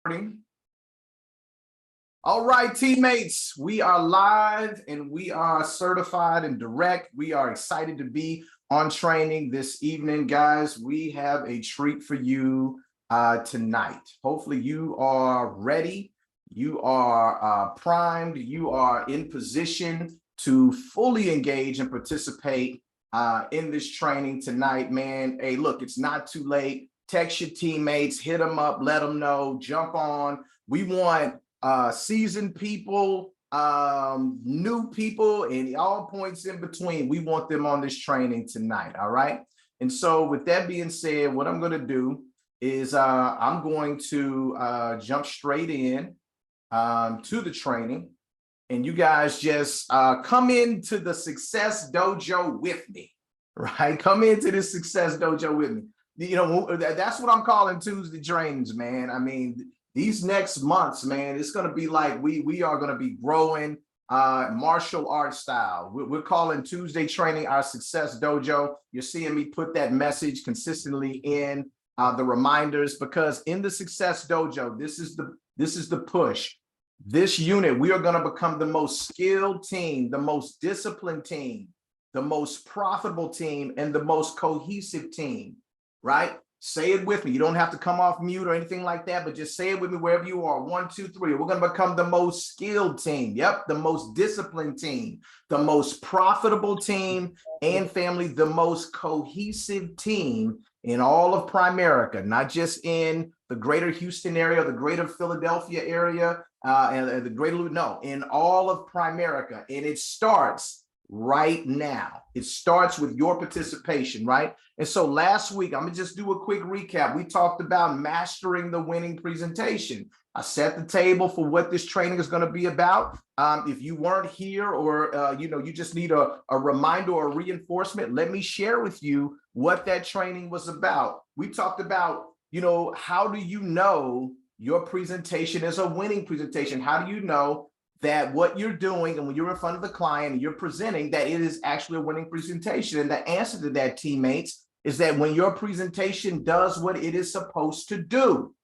Morning. All right, teammates, we are live and we are certified and direct. We are excited to be on training this evening, guys. We have a treat for you tonight. Hopefully you are ready. You are primed. You are in position to fully engage and participate in this training tonight, man. Hey, look, it's not too late. Text your teammates, hit them up, let them know, jump on. We want seasoned people, new people, and all points in between. We want them on this training tonight, all right? And so with that being said, what I'm going to do is I'm going to jump straight in to the training, and you guys just come into the Success Dojo with me, right? Come into the Success Dojo with me. You know, that's what I'm calling Tuesday trainings, man. I mean, these next months, man, it's going to be like we are going to be growing martial arts style. We're calling Tuesday training our Success Dojo. You're seeing me put that message consistently in the reminders, because in the Success Dojo, this is the push. This unit, we are going to become the most skilled team, the most disciplined team, the most profitable team, and the most cohesive team. Right? Say it with me. You don't have to come off mute or anything like that, but just say it with me wherever you are. 1, 2, 3. We're going to become the most skilled team. Yep. The most disciplined team, the most profitable team, and family, the most cohesive team in all of Primerica, not just in the greater Houston area, the greater Philadelphia area, and the greater, no, in all of Primerica. And it starts right now. It starts with your participation, right? And so last week, I'm gonna just do a quick recap. We talked about mastering the winning presentation. I set the table for what this training is going to be about. If you weren't here, or you just need a reminder or a reinforcement, let me share with you what that training was about. We talked about, how do you know your presentation is a winning presentation? How do you know that what you're doing, and when you're in front of the client and you're presenting, that it is actually a winning presentation? And the answer to that, teammates, is that when your presentation does what it is supposed to do,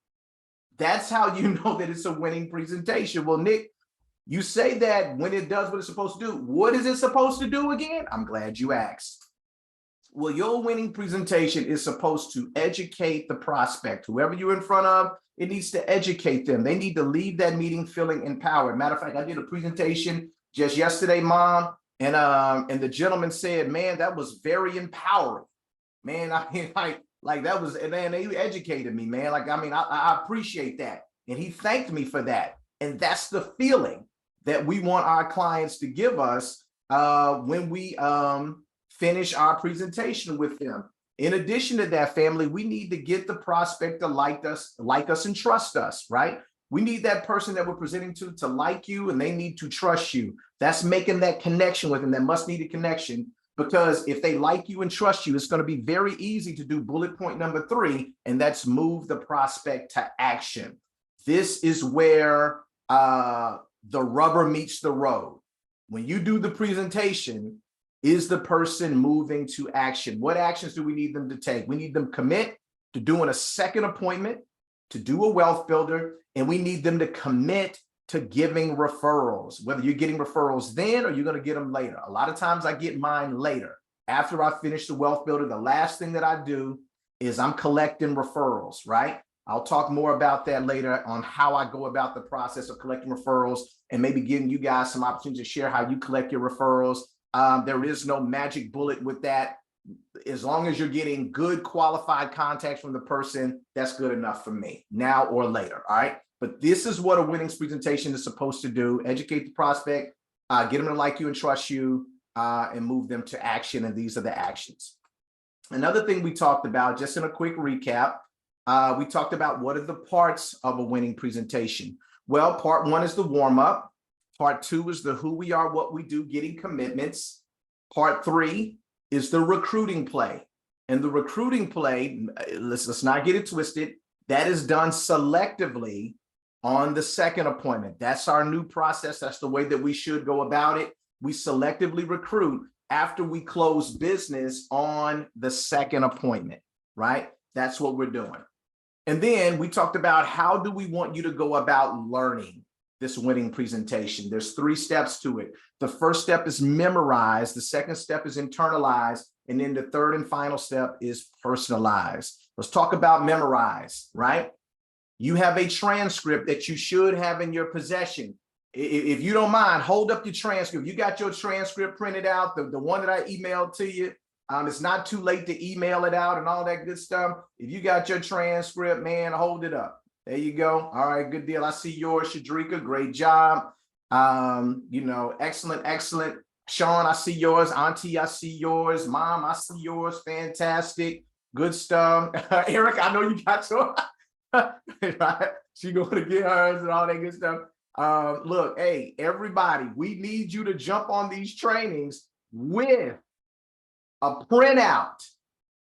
that's how you know that it's a winning presentation. Well, Nick, you say that when it does what it's supposed to do. What is it supposed to do again? I'm glad you asked. Well, your winning presentation is supposed to educate the prospect. Whoever you're in front of, it needs to educate them. They need to leave that meeting feeling empowered. Matter of fact, I did a presentation just yesterday, Mom, and the gentleman said, man, that was very empowering. Man, I mean, like that was, and man, he educated me, man. Like, I mean, I appreciate that. And he thanked me for that. And that's the feeling that we want our clients to give us when we finish our presentation with them. In addition to that, family, we need to get the prospect to like us and trust us, right? We need that person that we're presenting to like you, and they need to trust you. That's making that connection with them, that must need a connection. Because if they like you and trust you, it's going to be very easy to do bullet point number 3, and that's move the prospect to action. This is where the rubber meets the road. When you do the presentation, is the person moving to action? What actions do we need them to take? We need them to commit to doing a second appointment, to do a wealth builder, and we need them to commit to giving referrals, whether you're getting referrals then or you're going to get them later. A lot of times I get mine later. After I finish the wealth builder, the last thing that I do is I'm collecting referrals, right? I'll talk more about that later on how I go about the process of collecting referrals, and maybe giving you guys some opportunity to share how you collect your referrals. There is no magic bullet with that. As long as you're getting good qualified contacts from the person, that's good enough for me, now or later, all right? But this is what a winning presentation is supposed to do: educate the prospect, get them to like you and trust you, and move them to action. And these are the actions. Another thing we talked about, just in a quick recap, we talked about what are the parts of a winning presentation. Well, part 1 is the warm-up. Part 2 is the who we are, what we do, getting commitments. Part 3 is the recruiting play. And the recruiting play, let's not get it twisted, that is done selectively on the second appointment. That's our new process. That's the way that we should go about it. We selectively recruit after we close business on the second appointment, right? That's what we're doing. And then we talked about how do we want you to go about learning this winning presentation. There's 3 steps to it. The first step is memorize. The second step is internalize. And then the third and final step is personalize. Let's talk about memorize, right? You have a transcript that you should have in your possession. If you don't mind, hold up your transcript. You got your transcript printed out, the one that I emailed to you. It's not too late to email it out and all that good stuff. If you got your transcript, man, hold it up. There you go. All right, good deal. I see yours, Shadrika. Great job. You know, excellent, excellent. Sean, I see yours. Auntie, I see yours. Mom, I see yours. Fantastic. Good stuff. Eric, I know you got yours. Right? She going to get hers and all that good stuff. Look, hey, everybody, we need you to jump on these trainings with a printout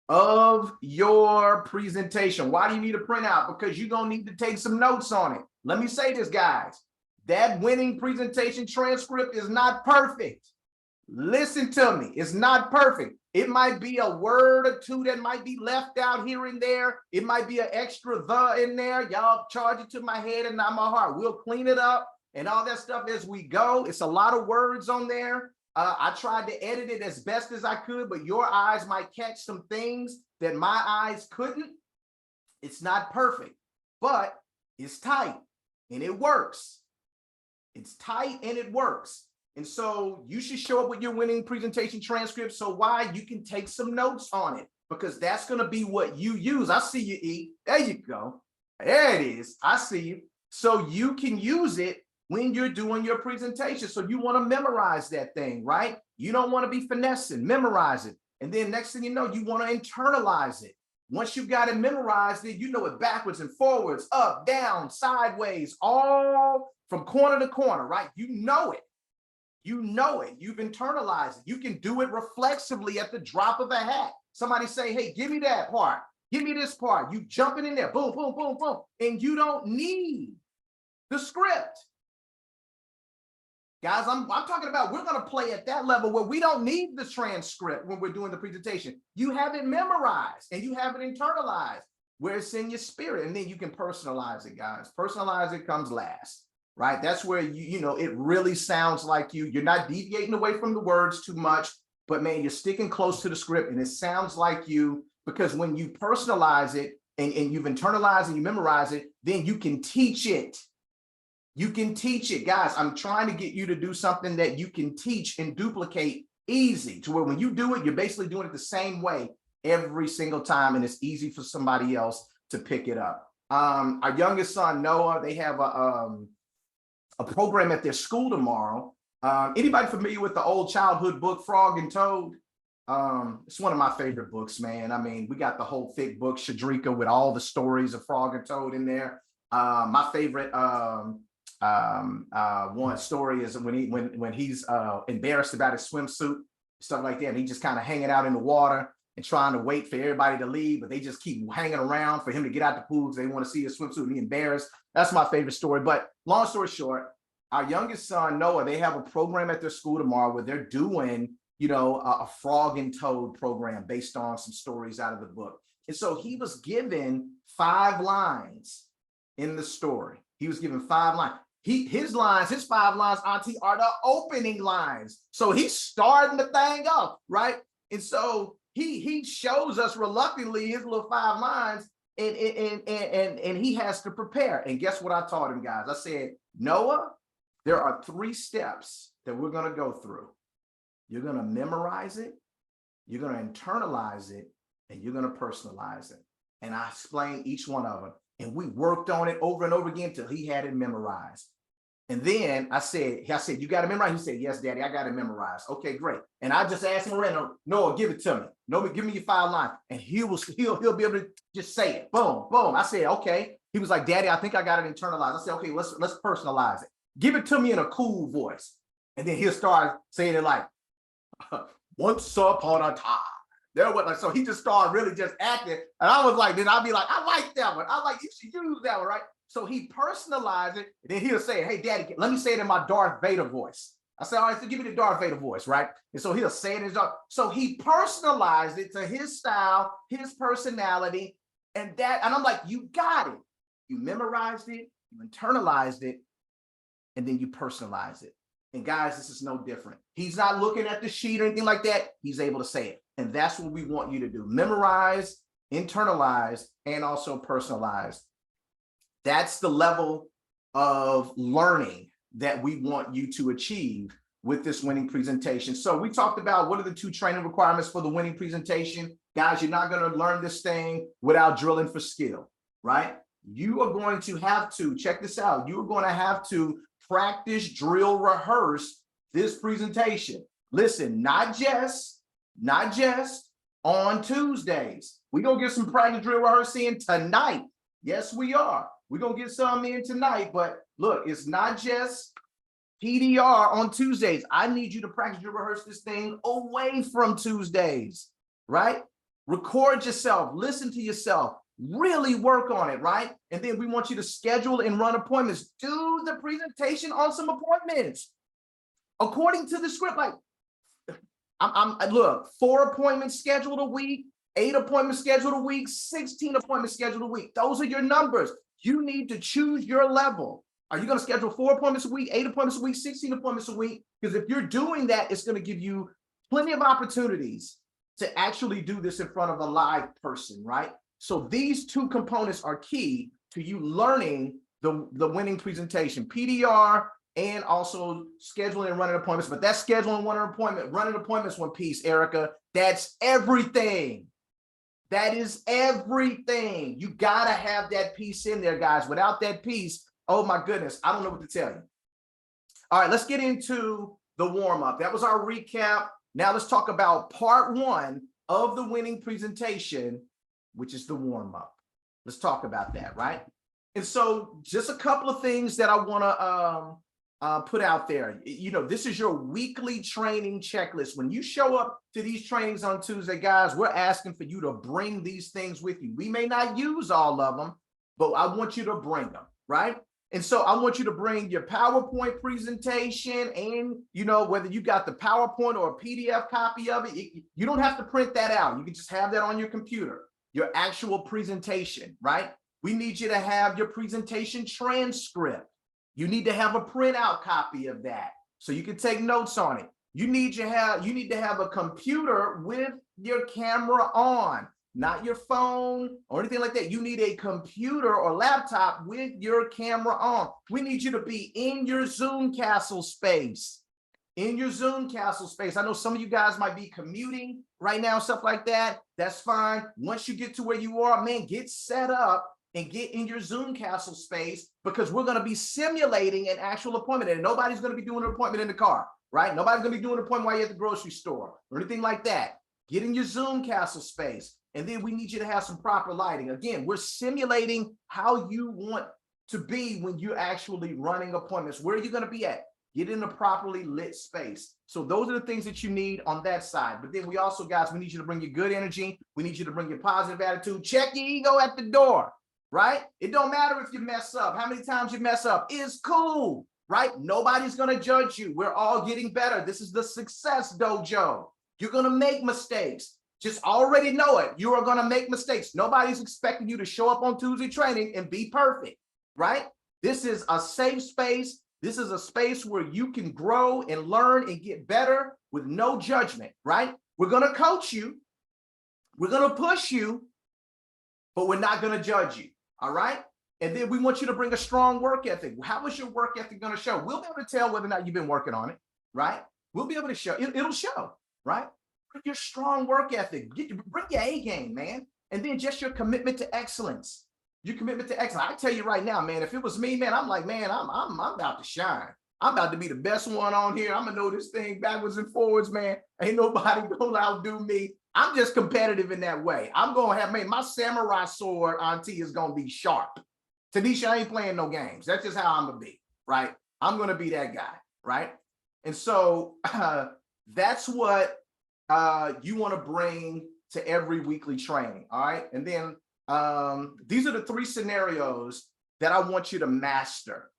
of your presentation. Why do you need a printout? Because you're going to need to take some notes on it. Let me say this, guys. That winning presentation transcript is not perfect. Listen to me. It's not perfect. It might be a word or two that might be left out here and there. It might be an extra the in there. Y'all charge it to my head and not my heart. We'll clean it up and all that stuff as we go. It's a lot of words on there. I tried to edit it as best as I could, but your eyes might catch some things that my eyes couldn't. It's not perfect, but it's tight and it works. It's tight and it works. And so you should show up with your winning presentation transcript. So why? You can take some notes on it because that's going to be what you use. I see you, E. There you go. There it is. I see you. So you can use it when you're doing your presentation. So you want to memorize that thing, right? You don't want to be finessing, memorize it. And then next thing you know, you want to internalize it. Once you've got it memorized, then you know it backwards and forwards, up, down, sideways, all from corner to corner, right? You know it. You know it. You've internalized it. You can do it reflexively at the drop of a hat. Somebody say, hey, give me that part. Give me this part. You jumping in there, boom, boom, boom, boom. And you don't need the script. Guys, I'm talking about we're going to play at that level where we don't need the transcript when we're doing the presentation. You have it memorized and you have it internalized where it's in your spirit. And then you can personalize it, guys. Personalize it comes last, right? That's where, you know, it really sounds like you. You're not deviating away from the words too much, but man, you're sticking close to the script and it sounds like you, because when you personalize it and you've internalized and you memorize it, then you can teach it. You can teach it, guys. I'm trying to get you to do something that you can teach and duplicate easy to where when you do it, you're basically doing it the same way every single time. And it's easy for somebody else to pick it up. Our youngest son, Noah, they have a program at their school tomorrow. Anybody familiar with the old childhood book, Frog and Toad? It's one of my favorite books, man. I mean, we got the whole thick book, Shadrika, with all the stories of Frog and Toad in there. My favorite one story is when he's embarrassed about his swimsuit, stuff like that. And he just kind of hanging out in the water and trying to wait for everybody to leave, but they just keep hanging around for him to get out the pool because they want to see his swimsuit and be embarrassed. That's my favorite story. But long story short, our youngest son, Noah, they have a program at their school tomorrow where they're doing, you know, a Frog and Toad program based on some stories out of the book. And so he was given 5 lines in the story. He was given 5 lines. His 5 lines, Auntie, are the opening lines. So he's starting the thing off, right? And so he shows us reluctantly his little 5 lines, and he has to prepare. And guess what I taught him, guys? I said, Noah, there are 3 steps that we're going to go through. You're going to memorize it, you're going to internalize it, and you're going to personalize it. And I explained each one of them. And we worked on it over and over again till he had it memorized. And then I said, you got it memorized? He said, yes, Daddy, I got it memorized. Okay, great. And I just asked him, Noah, give it to me. Noah, give me your 5 lines. And he'll be able to just say it. Boom, boom. I said, okay. He was like, Daddy, I think I got it internalized. I said, okay, let's personalize it. Give it to me in a cool voice. And then he'll start saying it like, once upon a time. There was like, so he just started really just acting. And I was like, then I'll be like, I like that one. I like, you should use that one, right? So he personalized it. And then he'll say, hey, Daddy, let me say it in my Darth Vader voice. I said, all right, so give me the Darth Vader voice, right? And so he'll say it in his Darth. So he personalized it to his style, his personality. And I'm like, you got it. You memorized it, you internalized it, and then you personalize it. And guys, this is no different. He's not looking at the sheet or anything like that. He's able to say it. And that's what we want you to do. Memorize, internalize, and also personalize. That's the level of learning that we want you to achieve with this winning presentation. So we talked about what are the 2 training requirements for the winning presentation. Guys, you're not going to learn this thing without drilling for skill, right? You are going to have to, check this out, you're going to have to practice, drill, rehearse this presentation. Listen, not just on Tuesdays. We're going to get some practice, drill, rehearse in tonight. Yes, we are. We're going to get some in tonight, but look, it's not just PDR on Tuesdays. I need you to practice, drill, rehearse this thing away from Tuesdays, right? Record yourself, listen to yourself, really work on it, right? And then we want you to schedule and run appointments. Do the presentation on some appointments according to the script. Like, look, 4 appointments scheduled a week, 8 appointments scheduled a week, 16 appointments scheduled a week. Those are your numbers. You need to choose your level. Are you going to schedule 4 appointments a week, 8 appointments a week, 16 appointments a week? Because if you're doing that, it's going to give you plenty of opportunities to actually do this in front of a live person, right? So these 2 components are key to you learning the winning presentation, PDR, and also scheduling and running appointments. But that's scheduling, running appointments one piece, Erica. That's everything. That is everything. You got to have that piece in there, guys. Without that piece, oh my goodness, I don't know what to tell you. All right, let's get into the warm-up. That was our recap. Now let's talk about part 1 of the winning presentation, which is the warm-up. Let's talk about that, right? And so just a couple of things that I want to put out there. You know, this is your weekly training checklist. When you show up to these trainings on Tuesday, guys, we're asking for you to bring these things with you. We may not use all of them, but I want you to bring them, right? And so I want you to bring your PowerPoint presentation, and, you know, whether you got the PowerPoint or a PDF copy of it, you don't have to print that out. You can just have that on your computer, your actual presentation, right? We need you to have your presentation transcript. You need to have a printout copy of that so you can take notes on it. You need to have a computer with your camera on, not your phone or anything like that. You need a computer or laptop with your camera on. We need you to be in your Zoom Castle space. In your Zoom Castle space. I know some of you guys might be commuting right now, stuff like that. That's fine. Once you get to where you are, man, get set up and get in your Zoom Castle space, because we're going to be simulating an actual appointment, and nobody's going to be doing an appointment in the car, right? Nobody's going to be doing an appointment while you're at the grocery store or anything like that. Get in your Zoom Castle space. And then we need you to have some proper lighting. Again, we're simulating how you want to be when you're actually running appointments. Where are you going to be at? Get in a properly lit space. So those are the things that you need on that side. But then we also, guys, we need you to bring your good energy. We need you to bring your positive attitude. Check your ego at the door, right? It don't matter if you mess up. How many times you mess up is cool, right? Nobody's going to judge you. We're all getting better. This is the Success Dojo. You're going to make mistakes. Just already know it. You are going to make mistakes. Nobody's expecting you to show up on Tuesday training and be perfect, right? This is a safe space. This is a space where you can grow and learn and get better with no judgment, right? We're going to coach you. We're going to push you, but we're not going to judge you, all right? And then we want you to bring a strong work ethic. How is your work ethic going to show? We'll be able to tell whether or not you've been working on it, right? We'll be able to show. It'll show, right? Bring your strong work ethic. Bring your A game, man. And then just your commitment to excellence. Your commitment to excellence. I tell you right now, man, if it was me, man, I'm like, man, I'm about to shine. I'm about to be the best one on here. I'm going to know this thing backwards and forwards, man. Ain't nobody going to outdo me. I'm just competitive in that way. I'm going to have, man, my samurai sword, auntie, is going to be sharp. Tanisha, I ain't playing no games. That's just how I'm going to be, right? I'm going to be that guy, right? And so that's what you want to bring to every weekly training, all right? And then these are the 3 scenarios that I want you to master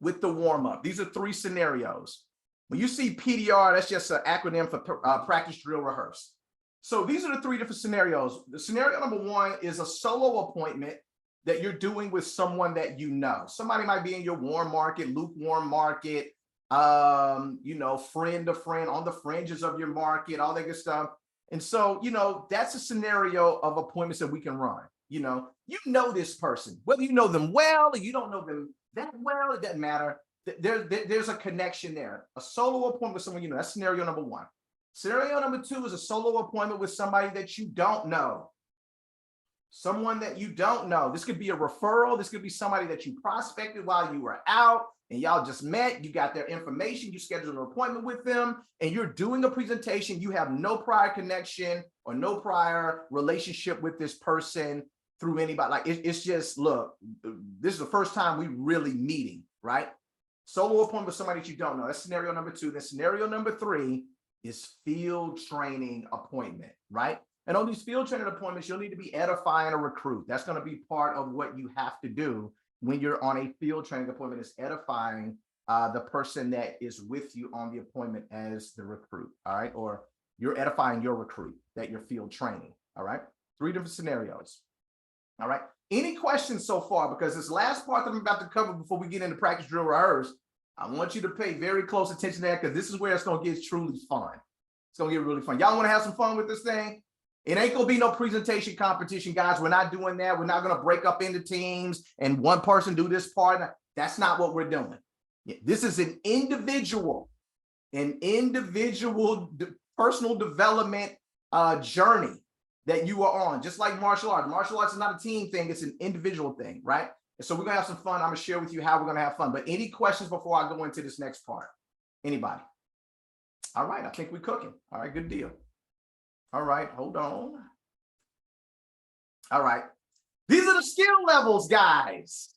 with the warm-up. These are 3 scenarios. When you see PDR, that's just an acronym for practice, drill, rehearse. So these are the three different scenarios. The scenario number one is a solo appointment that you're doing with someone that you know. Somebody might be in your warm market, lukewarm market, you know, friend to friend, on the fringes of your market, all that good stuff. And so, you know, that's a scenario of appointments that we can run. You know this person, whether you know them well or you don't know them that well, it doesn't matter. There's a connection there. A solo appointment with someone you know, that's scenario number one. Scenario number two is a solo appointment with somebody that you don't know. Someone that you don't know. This could be a referral. This could be somebody that you prospected while you were out and y'all just met. You got their information. You scheduled an appointment with them and you're doing a presentation. You have no prior connection or no prior relationship with this person through anybody. Like it's just, look, this is the first time we really meeting, right? Solo appointment with somebody that you don't know. That's scenario number two. Then scenario number three is field training appointment, right? And on these field training appointments, you'll need to be edifying a recruit. That's going to be part of what you have to do when you're on a field training appointment, is edifying the person that is with you on the appointment as the recruit, all right? Or you're edifying your recruit that you're field training, all right? Three different scenarios, all right? Any questions so far? Because this last part that I'm about to cover before we get into practice, drill, rehearse, I want you to pay very close attention to that because this is where it's going to get truly fun. It's going to get really fun. Y'all want to have some fun with this thing? It ain't going to be no presentation competition, guys. We're not doing that. We're not going to break up into teams and one person do this part. That's not what we're doing. This is an individual personal development journey that you are on, just like martial arts. Martial arts is not a team thing. It's an individual thing, right? And so we're going to have some fun. I'm going to share with you how we're going to have fun. But any questions before I go into this next part? Anybody? All right. I think we're cooking. All right. Good deal. All right. Hold on. All right. These are the skill levels, guys.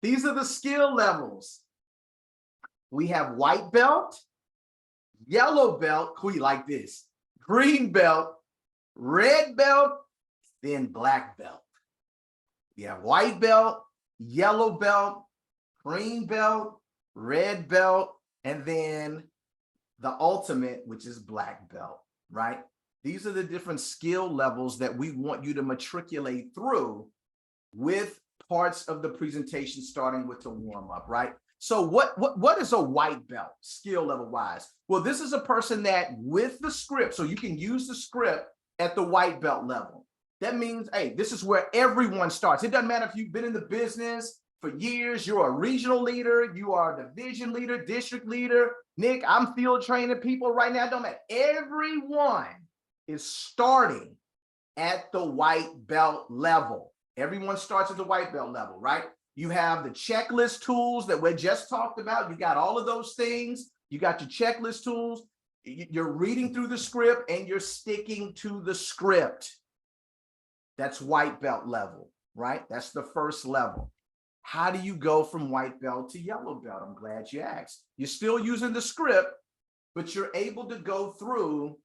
These are the skill levels. We have white belt, yellow belt, who you like this, green belt, red belt, then black belt. We have white belt, yellow belt, green belt, red belt, and then the ultimate, which is black belt, right? These are the different skill levels that we want you to matriculate through with parts of the presentation, starting with the warm up, right? So what is a white belt skill level wise? Well, this is a person that with the script, so you can use the script at the white belt level. That means, hey, this is where everyone starts. It doesn't matter if you've been in the business for years, you're a regional leader, you are a division leader, district leader. Nick, I'm field training people right now. It don't matter. Everyone is starting at the white belt level. Everyone starts at the white belt level, right? You have the checklist tools that we just talked about. You got all of those things. You got your checklist tools. You're reading through the script and you're sticking to the script. That's white belt level, right? That's the first level. How do you go from white belt to yellow belt? I'm glad you asked. You're still using the script, but you're able to go through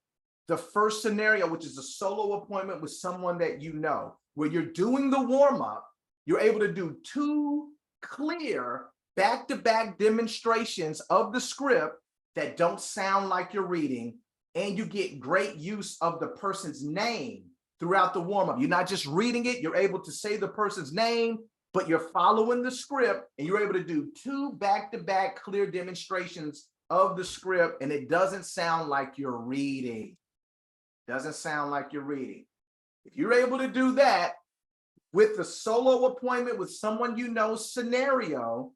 the first scenario, which is a solo appointment with someone that you know, where you're doing the warm-up. You're able to do two clear back-to-back demonstrations of the script that don't sound like you're reading, and you get great use of the person's name throughout the warm-up. You're not just reading it, you're able to say the person's name, but you're following the script, and you're able to do two back-to-back clear demonstrations of the script, and it doesn't sound like you're reading. Doesn't sound like you're reading. If you're able to do that with the solo appointment with someone you know scenario,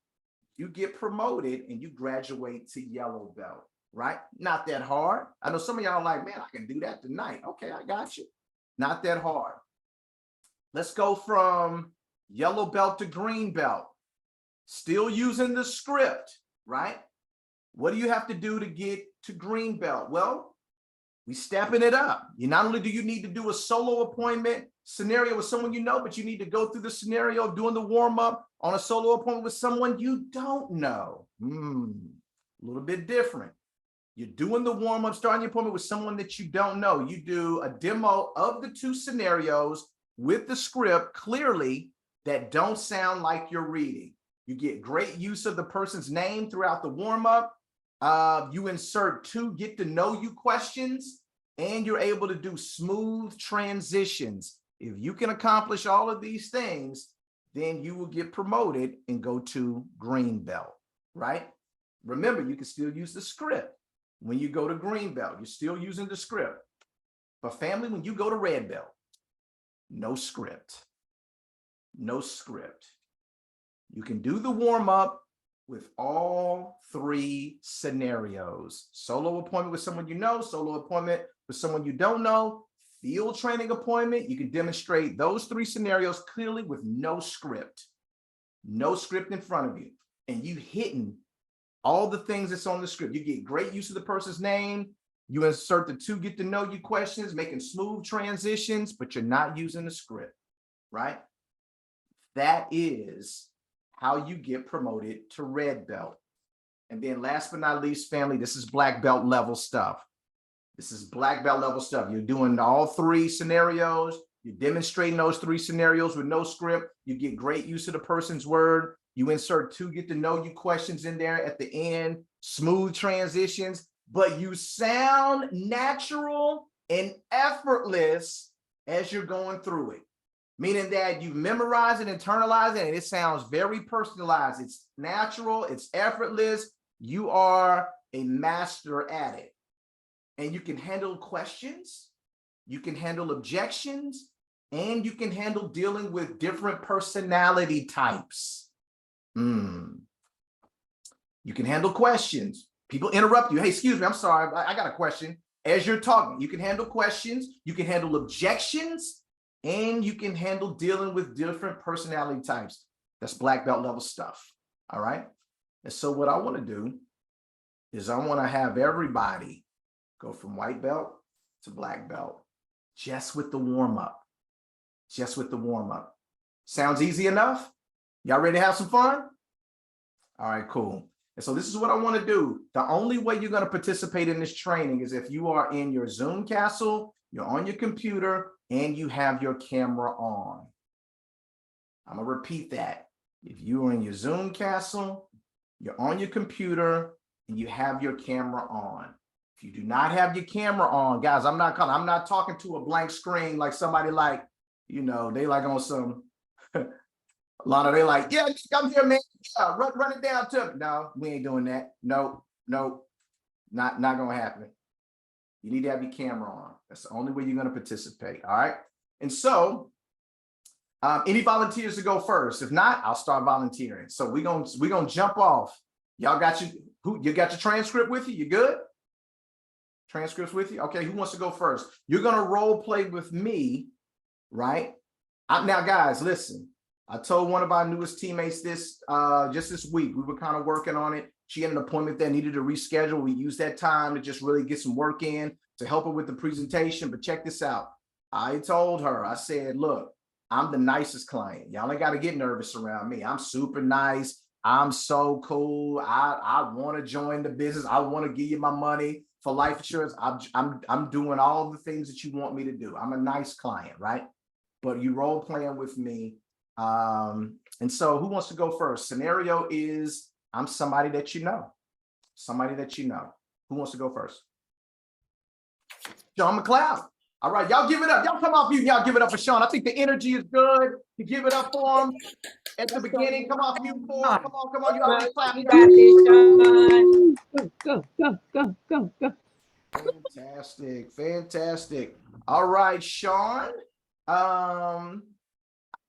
you get promoted and you graduate to yellow belt, right? Not that hard. I know some of y'all are like, man, I can do that tonight. Okay, I got you. Not that hard. Let's go from yellow belt to green belt. Still using the script, right? What do you have to do to get to green belt? Well, we stepping it up. You not only do you need to do a solo appointment scenario with someone you know, but you need to go through the scenario doing the warm-up on a solo appointment with someone you don't know. A little bit different. You're doing the warm-up, starting your appointment with someone that you don't know. You do a demo of the two scenarios with the script clearly that don't sound like you're reading. You get great use of the person's name throughout the warm-up. You insert two get to know you questions and you're able to do smooth transitions. If you can accomplish all of these things, then you will get promoted and go to green belt, right? Remember, you can still use the script. When you go to green belt, you're still using the script. But family, when you go to red belt, no script. No script. You can do the warm-up with all 3 scenarios. Solo appointment with someone you know, solo appointment with someone you don't know, field training appointment. You can demonstrate those 3 scenarios clearly with no script. No script in front of you. And you hitting all the things that's on the script. You get great use of the person's name. You insert the 2 get to know you questions, making smooth transitions, but you're not using the script, right? That is how you get promoted to red belt. And then last but not least, family, this is black belt level stuff. This is black belt level stuff. You're doing all 3 scenarios. You're demonstrating those 3 scenarios with no script. You get great use of the person's word. You insert 2 get to know you questions in there at the end, smooth transitions, but you sound natural and effortless as you're going through it. Meaning that you memorize it, internalize it, and it sounds very personalized. It's natural, it's effortless. You are a master at it. And you can handle questions, you can handle objections, and you can handle dealing with different personality types. You can handle questions. People interrupt you. Hey, excuse me, I'm sorry, I got a question. As you're talking, you can handle questions, you can handle objections, and you can handle dealing with different personality types. That's black belt level stuff, all right? And so what I want to do is I want to have everybody go from white belt to black belt, just with the warm-up, just with the warm-up. Sounds easy enough? Y'all ready to have some fun? All right, cool. And so this is what I want to do. The only way you're going to participate in this training is if you are in your Zoom castle, you're on your computer, and you have your camera on. I'm going to repeat that. If you are in your Zoom castle, you're on your computer, and you have your camera on. If you do not have your camera on, guys, I'm not talking to a blank screen like somebody like, you know, they like on some, a lot of they like, yeah, come here, man. Yeah, run it down to me. No, we ain't doing that. No, not going to happen. You need to have your camera on. That's the only way you're going to participate. All right. And so any volunteers to go first? If not, I'll start volunteering. So we're gonna jump off. Y'all got you got your transcript with you? You good? Transcripts with you? Okay, who wants to go first? You're gonna role play with me, right? Now, guys, listen. I told one of our newest teammates this just this week. We were kind of working on it. She had an appointment that needed to reschedule. We used that time to just really get some work in to help her with the presentation. But check this out. I told her, I said, look, I'm the nicest client. Y'all ain't got to get nervous around me. I'm super nice. I'm so cool. I want to join the business. I want to give you my money for life insurance. I'm doing all the things that you want me to do. I'm a nice client, right? But you role playing with me. And so who wants to go first? Scenario is I'm somebody that you know. Somebody that you know. Who wants to go first? Sean McLeod. All right, y'all give it up. Y'all come off mute. Y'all give it up for Sean. I think the energy is good. You give it up for him at the beginning. Come off mute for him. Come on. You already clapped. You got this, Sean. Go. Fantastic. All right, Sean.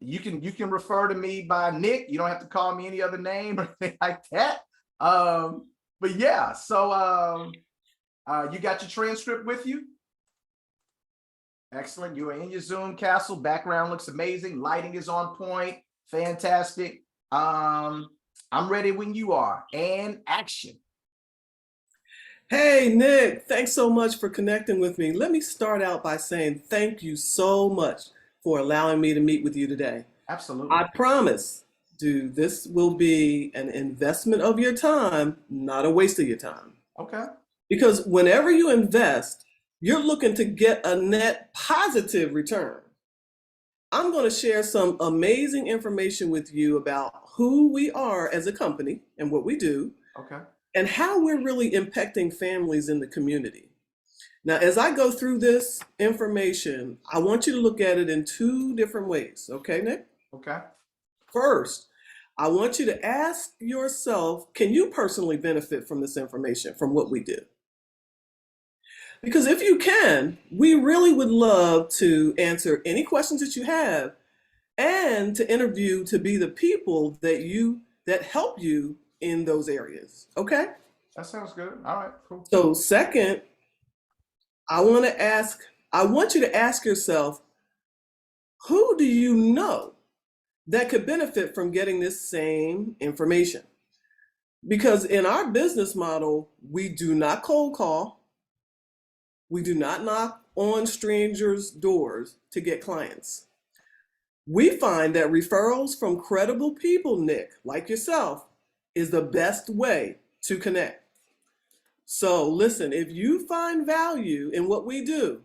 You can refer to me by Nick. You don't have to call me any other name or anything like that. But yeah, so you got your transcript with you? Excellent. You are in your Zoom castle. Background looks amazing. Lighting is on point. Fantastic. I'm ready when you are. And action. Hey, Nick, thanks so much for connecting with me. Let me start out by saying thank you so much for allowing me to meet with you today. Absolutely. I promise, dude, this will be an investment of your time, not a waste of your time. Okay. Because whenever you invest, you're looking to get a net positive return. I'm going to share some amazing information with you about who we are as a company and what we do. Okay. And how we're really impacting families in the community. Now, as I go through this information, I want you to look at it in two different ways. Okay, Nick? Okay. First, I want you to ask yourself, can you personally benefit from this information, from what we do? Because if you can, we really would love to answer any questions that you have and to interview to be the people that help you in those areas. Okay? That sounds good. All right, cool. So second, I want you to ask yourself, who do you know that could benefit from getting this same information? Because in our business model, we do not cold call. We do not knock on strangers' doors to get clients. We find that referrals from credible people, Nick, like yourself, is the best way to connect. So listen, if you find value in what we do,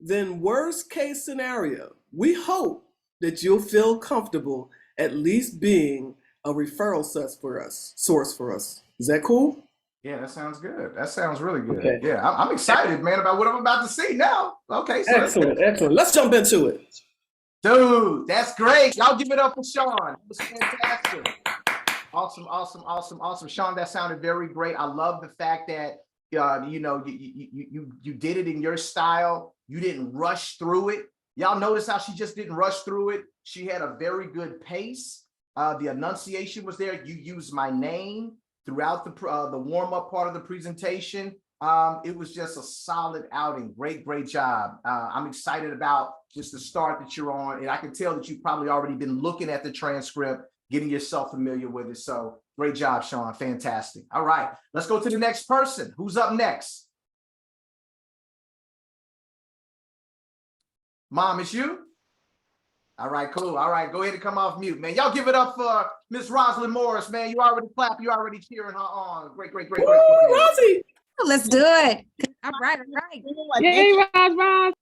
then worst case scenario, we hope that you'll feel comfortable at least being a referral source for us. Is that cool? Yeah, that sounds good. That sounds really good. Okay. Yeah, I'm excited, man, about what I'm about to see now. Okay, so Excellent. Let's jump into it. dude, that's great. Y'all give it up for Sean. That was fantastic. Awesome. Sean, that sounded very great. I love the fact that you did it in your style. You didn't rush through it. Y'all notice how she just didn't rush through it. She had a very good pace. The enunciation was there. You used my name throughout the warm-up part of the presentation. It was just a solid outing. Great job. I'm excited about just the start that you're on. And I can tell that you've probably already been looking at the transcript, getting yourself familiar with it. So great job, Sean. Fantastic. All right, let's go to the next person. Who's up next? Mom, it's you? All right, cool. All right, go ahead and come off mute, man. Y'all give it up for Miss Rosalind Morris, man. You already clap. You already cheering her on. Great. Rosie. Let's do it. All right. Yay, Roz.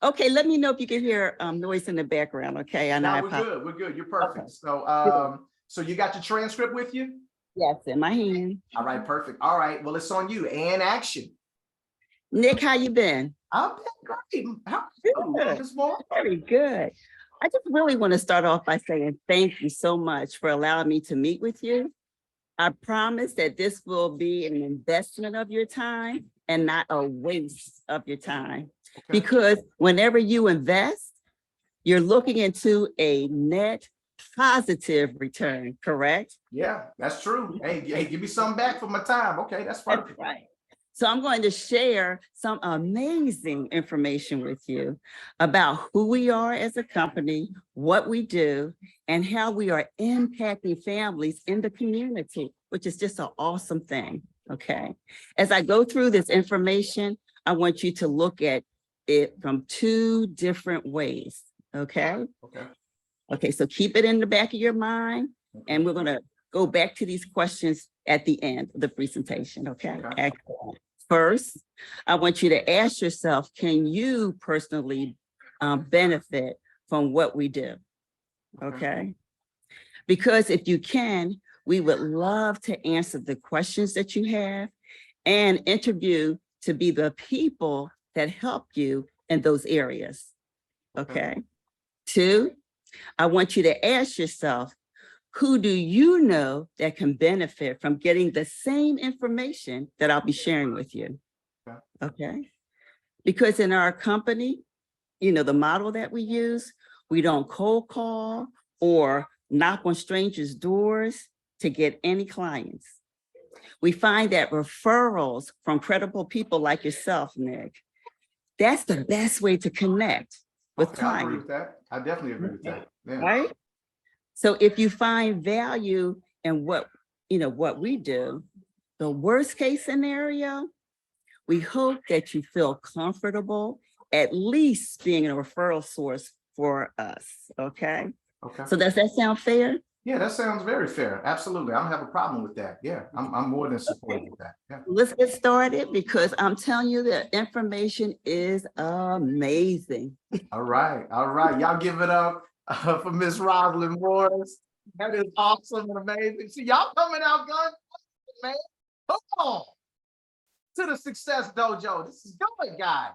Okay, let me know if you can hear noise in the background. Okay, Now we're good. You're perfect. Okay. So you got your transcript with you? Yes, in my hand. All right, perfect. All right, well, it's on you. And action. Nick, how you been? I've been great. How you Good. this morning? Very good. I just really want to start off by saying thank you so much for allowing me to meet with you. I promise that this will be an investment of your time and not a waste of your time. Okay. Because whenever you invest, you're looking into a net positive return, correct? Yeah, that's true. Hey, give me something back for my time. Okay, that's perfect. That's right. So I'm going to share some amazing information with you about who we are as a company, what we do, and how we are impacting families in the community, which is just an awesome thing, okay? As I go through this information, I want you to look at it from two different ways, okay? Okay, so keep it in the back of your mind, and we're gonna go back to these questions at the end of the presentation, okay? Excellent. First, I want you to ask yourself, can you personally benefit from what we do, okay? Because if you can, we would love to answer the questions that you have and interview to be the people that help you in those areas, okay? Two, I want you to ask yourself, who do you know that can benefit from getting the same information that I'll be sharing with you? Okay. Because in our company, the model that we use, we don't cold call or knock on strangers' doors to get any clients. We find that referrals from credible people like yourself, Nick, that's the best way to connect with clients. I agree with that. I definitely agree with that. Yeah. Right? So if you find value in what we do, the worst case scenario, we hope that you feel comfortable at least being a referral source for us, okay? So does that sound fair? Yeah, that sounds very fair. Absolutely. I don't have a problem with that. Yeah, I'm more than supportive of that. Yeah. Let's get started because I'm telling you the information is amazing. All right. Y'all give it up for Miss Rosalind Morris. That is awesome and amazing. See, y'all coming out guns, man. Come on. to the Success Dojo. This is good, guys.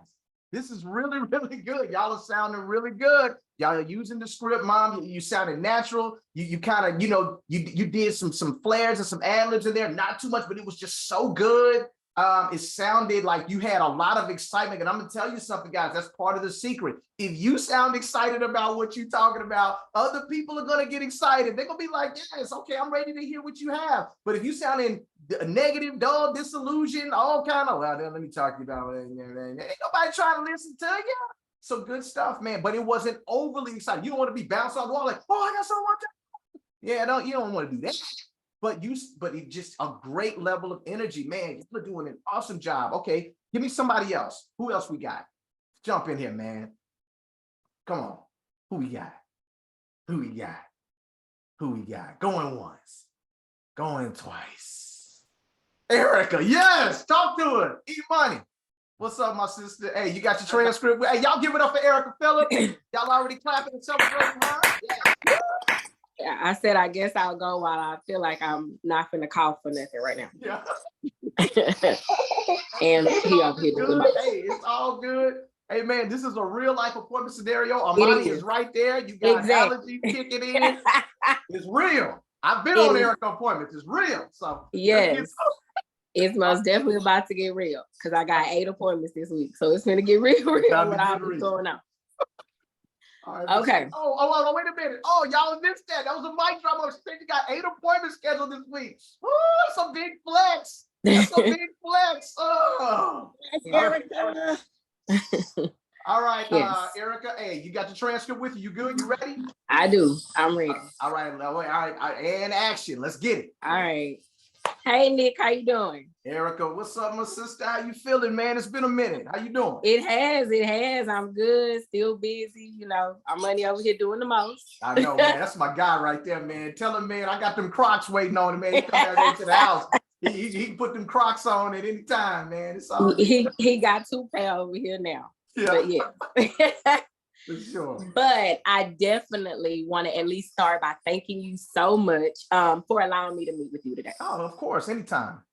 This is really, really good. Y'all are sounding really good. Y'all are using the script, Mom. You sounded natural. You kind of, you did some flares and some ad-libs in there. Not too much, but it was just so good. It sounded like you had a lot of excitement. And I'm gonna tell you something, guys. That's part of the secret. If you sound excited about what you're talking about, other people are gonna get excited. They're gonna be like, yes, okay, I'm ready to hear what you have. But if you sound in negative, dull, disillusion, all kind of, well, then let me talk to you about it. Ain't nobody trying to listen to you. So good stuff, man. But it wasn't overly exciting. You don't want to be bounced off the wall like, oh, I got so much. Yeah, you don't want to do that. But it just a great level of energy, man. You're doing an awesome job. Okay, give me somebody else. Who else we got? Jump in here, man. Come on. Who we got? Who we got? Who we got? Going once, going twice. Erica, yes, talk to her. E-Money. What's up, my sister? Hey, you got your transcript? Hey, y'all give it up for Erica Phillip. Y'all already clapping and celebrating her? Yeah. I said, I guess I'll go while I feel like I'm not finna call for nothing right now. Yeah. And he up here doing it. Hey, it's all good. Hey, man, this is a real life appointment scenario. Amani is right there. You got allergies kicking in. It's real. I've been on Erica appointments. It's real. So yes, it's most definitely about to get real because I got 8 appointments this week. So it's gonna get real what I'm going on. Right, okay. Oh, wait a minute. Oh, y'all missed that. That was a mic drop. You got 8 appointments scheduled this week. Ooh, that's a big flex. That's a big flex. Oh, Erica. All right, yes. Erica. Hey, you got the transcript with you? You good? You ready? I do. I'm ready. All right. And action. Let's get it. All right. Hey, Nick. How you doing? Erica, what's up, my sister? How you feeling, man? It's been a minute. How you doing? It has. I'm good. Still busy. Our money over here doing the most. I know, man. That's my guy right there, man. Tell him, man, I got them Crocs waiting on him, man. He come down to the house. He can put them Crocs on at any time, man. It's all he got 2 pair over here now. Yeah. But yeah. For sure. But I definitely want to at least start by thanking you so much for allowing me to meet with you today. Oh, of course, anytime.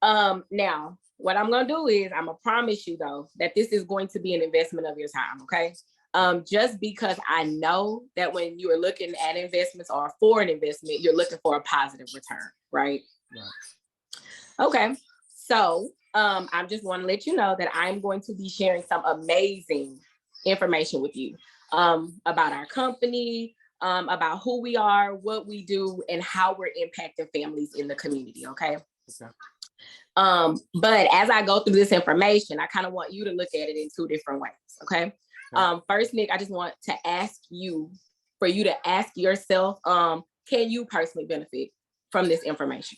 Now, what I'm going to do is I'm going to promise you, though, that this is going to be an investment of your time, okay? Just because I know that when you are looking at investments or for an investment, you're looking for a positive return, right? Okay, so I just want to let you know that I'm going to be sharing some amazing information with you about our company, about who we are, what we do, and how we're impacting families in the community, okay? But as I go through this information, I kind of want you to look at it in 2 different ways, okay? First, Nick, I just want to ask you, for you to ask yourself, can you personally benefit from this information?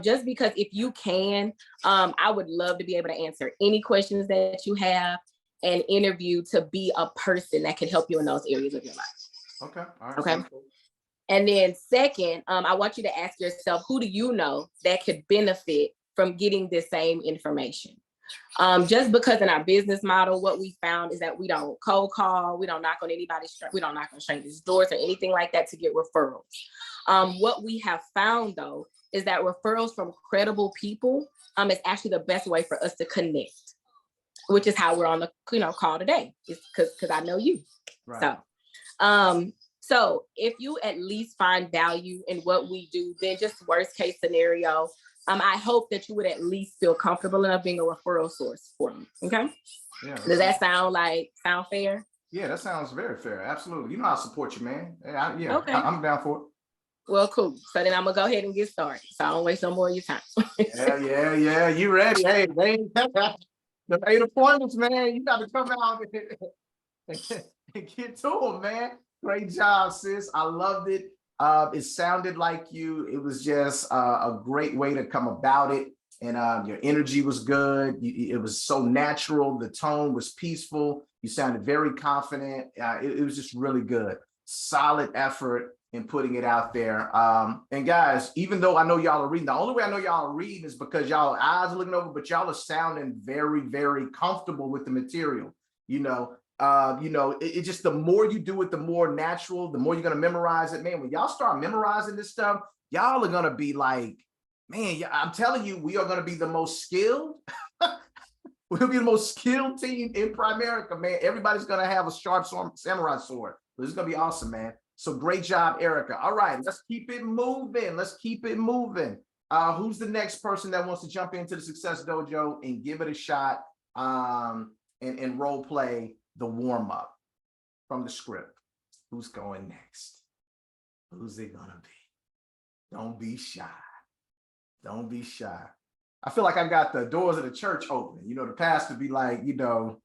Just because if you can, I would love to be able to answer any questions that you have and interview to be a person that can help you in those areas of your life. Okay. All right. Okay. And then second, I want you to ask yourself, who do you know that could benefit from getting this same information? Just because in our business model, what we found is that we don't cold call, we don't knock on we don't knock on strangers' doors or anything like that to get referrals. What we have found though, is that referrals from credible people is actually the best way for us to connect, which is how we're on the call today. It's because I know you. Right. So if you at least find value in what we do, then just worst case scenario, I hope that you would at least feel comfortable enough being a referral source for me. Okay. Yeah. Does that sound fair? Yeah, that sounds very fair. Absolutely. You know, I'll support you, man. Okay. I'm down for it. Well, cool. So then I'm gonna go ahead and get started. So I don't waste no more of your time. Yeah. You ready? Hey, man. The 8 appointments, man. You got to come out and get to them, man. Great job, sis. I loved it. It sounded like you. It was just a great way to come about it. And your energy was good. It was so natural. The tone was peaceful. You sounded very confident. It was just really good. Solid effort in putting it out there. And guys, even though I know y'all are reading, the only way I know y'all are reading is because y'all eyes are looking over, but y'all are sounding very, very comfortable with the material. It just, the more you do it, the more natural, the more you're going to memorize it. Man, when y'all start memorizing this stuff, y'all are going to be like man, yeah, I'm telling you, we are going to be the most skilled. We'll be the most skilled team in Primerica, man. Everybody's going to have a sharp samurai sword. This is going to be awesome, man. So great job, Erica. All right, let's keep it moving. Let's keep it moving. Who's the next person that wants to jump into the Success Dojo and give it a shot and role play the warm up from the script? Who's going next? Who's it going to be? Don't be shy. Don't be shy. I feel like I got the doors of the church open. You know, the pastor be like, you know,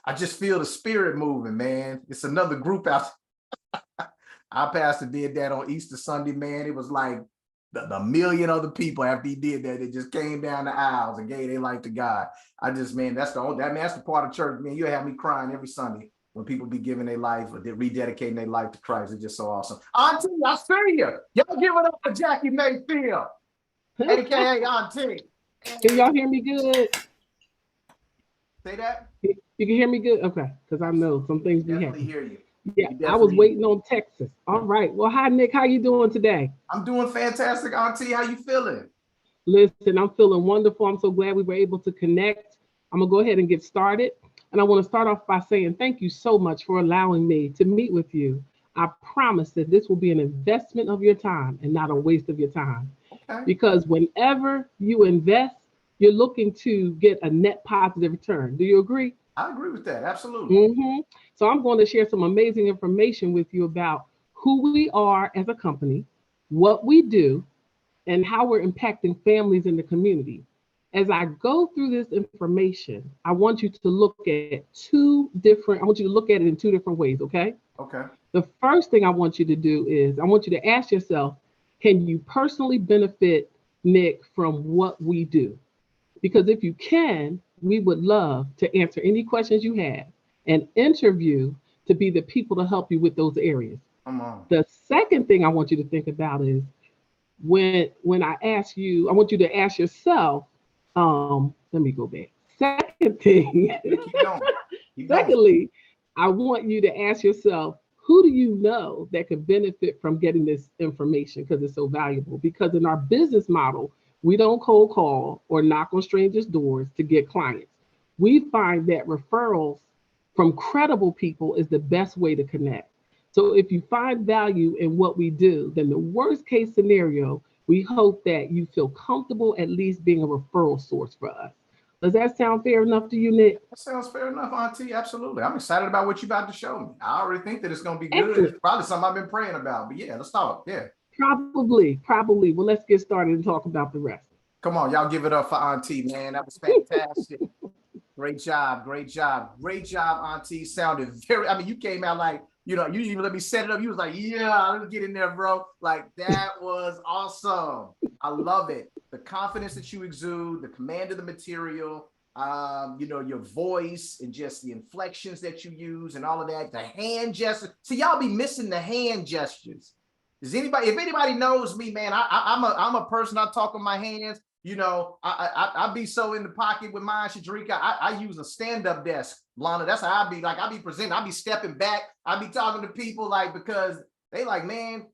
I just feel the spirit moving, man. It's another group out. Our pastor did that on Easter Sunday, man. It was like the million other people after he did that, they just came down the aisles and gave their life to God. I just, man, that's the part of church, man. You have me crying every Sunday when people be giving their life or they're rededicating their life to Christ. It's just so awesome. Auntie, I see you. Y'all give it up for Jackie Mayfield, aka Auntie. Can y'all hear me good? Say that? You can hear me good? Okay, because I know some things be Definitely happening. hear you. Yeah, I was waiting on Texas. All right. Well, hi, Nick. How you doing today? I'm doing fantastic, Auntie. How you feeling? Listen, I'm feeling wonderful. I'm so glad we were able to connect. I'm going to go ahead and get started. And I want to start off by saying thank you so much for allowing me to meet with you. I promise that this will be an investment of your time and not a waste of your time. Okay. Because whenever you invest, you're looking to get a net positive return. Do you agree? I agree with that. Absolutely. So I'm going to share some amazing information with you about who we are as a company, what we do, and how we're impacting families in the community. As I go through this information, I want you to look at I want you to look at it in two different ways, okay? Okay. The first thing I want you to do is I want you to ask yourself, can you personally benefit, Nick, from what we do? Because if you can, we would love to answer any questions you have and interview to be the people to help you with those areas. Come on. The second thing I want you to think about is when I ask you, I want you to ask yourself, let me go back. Second thing, Keep going. secondly, I want you to ask yourself, who do you know that could benefit from getting this information because it's so valuable? Because in our business model, we don't cold call or knock on strangers' doors to get clients. We find that referrals from credible people is the best way to connect. So if you find value in what we do, then the worst case scenario, we hope that you feel comfortable at least being a referral source for us. Does that sound fair enough to you, Nick? That sounds fair enough, Auntie. Absolutely. I'm excited about what you're about to show me. I already think that it's going to be good. Excellent. It's probably something I've been praying about. But yeah, let's talk. Yeah. Probably. Well, let's get started and talk about the rest. Come on, y'all give it up for Auntie, man. That was fantastic. Great job. Auntie. Sounded very, I mean, you came out like, you know, you even let me set it up. You was like, yeah, let's get in there, bro. Like, that was awesome. I love it. The confidence that you exude, the command of the material, you know, your voice and just the inflections that you use and all of that, the hand gestures. See, y'all be missing the hand gestures. If anybody knows me, man, I'm a person, I talk with my hands. You know, I be so in the pocket with mine, Shadrika. I use a stand-up desk, Lana. That's how I be presenting. I be stepping back. I be talking to people like, because they like, man,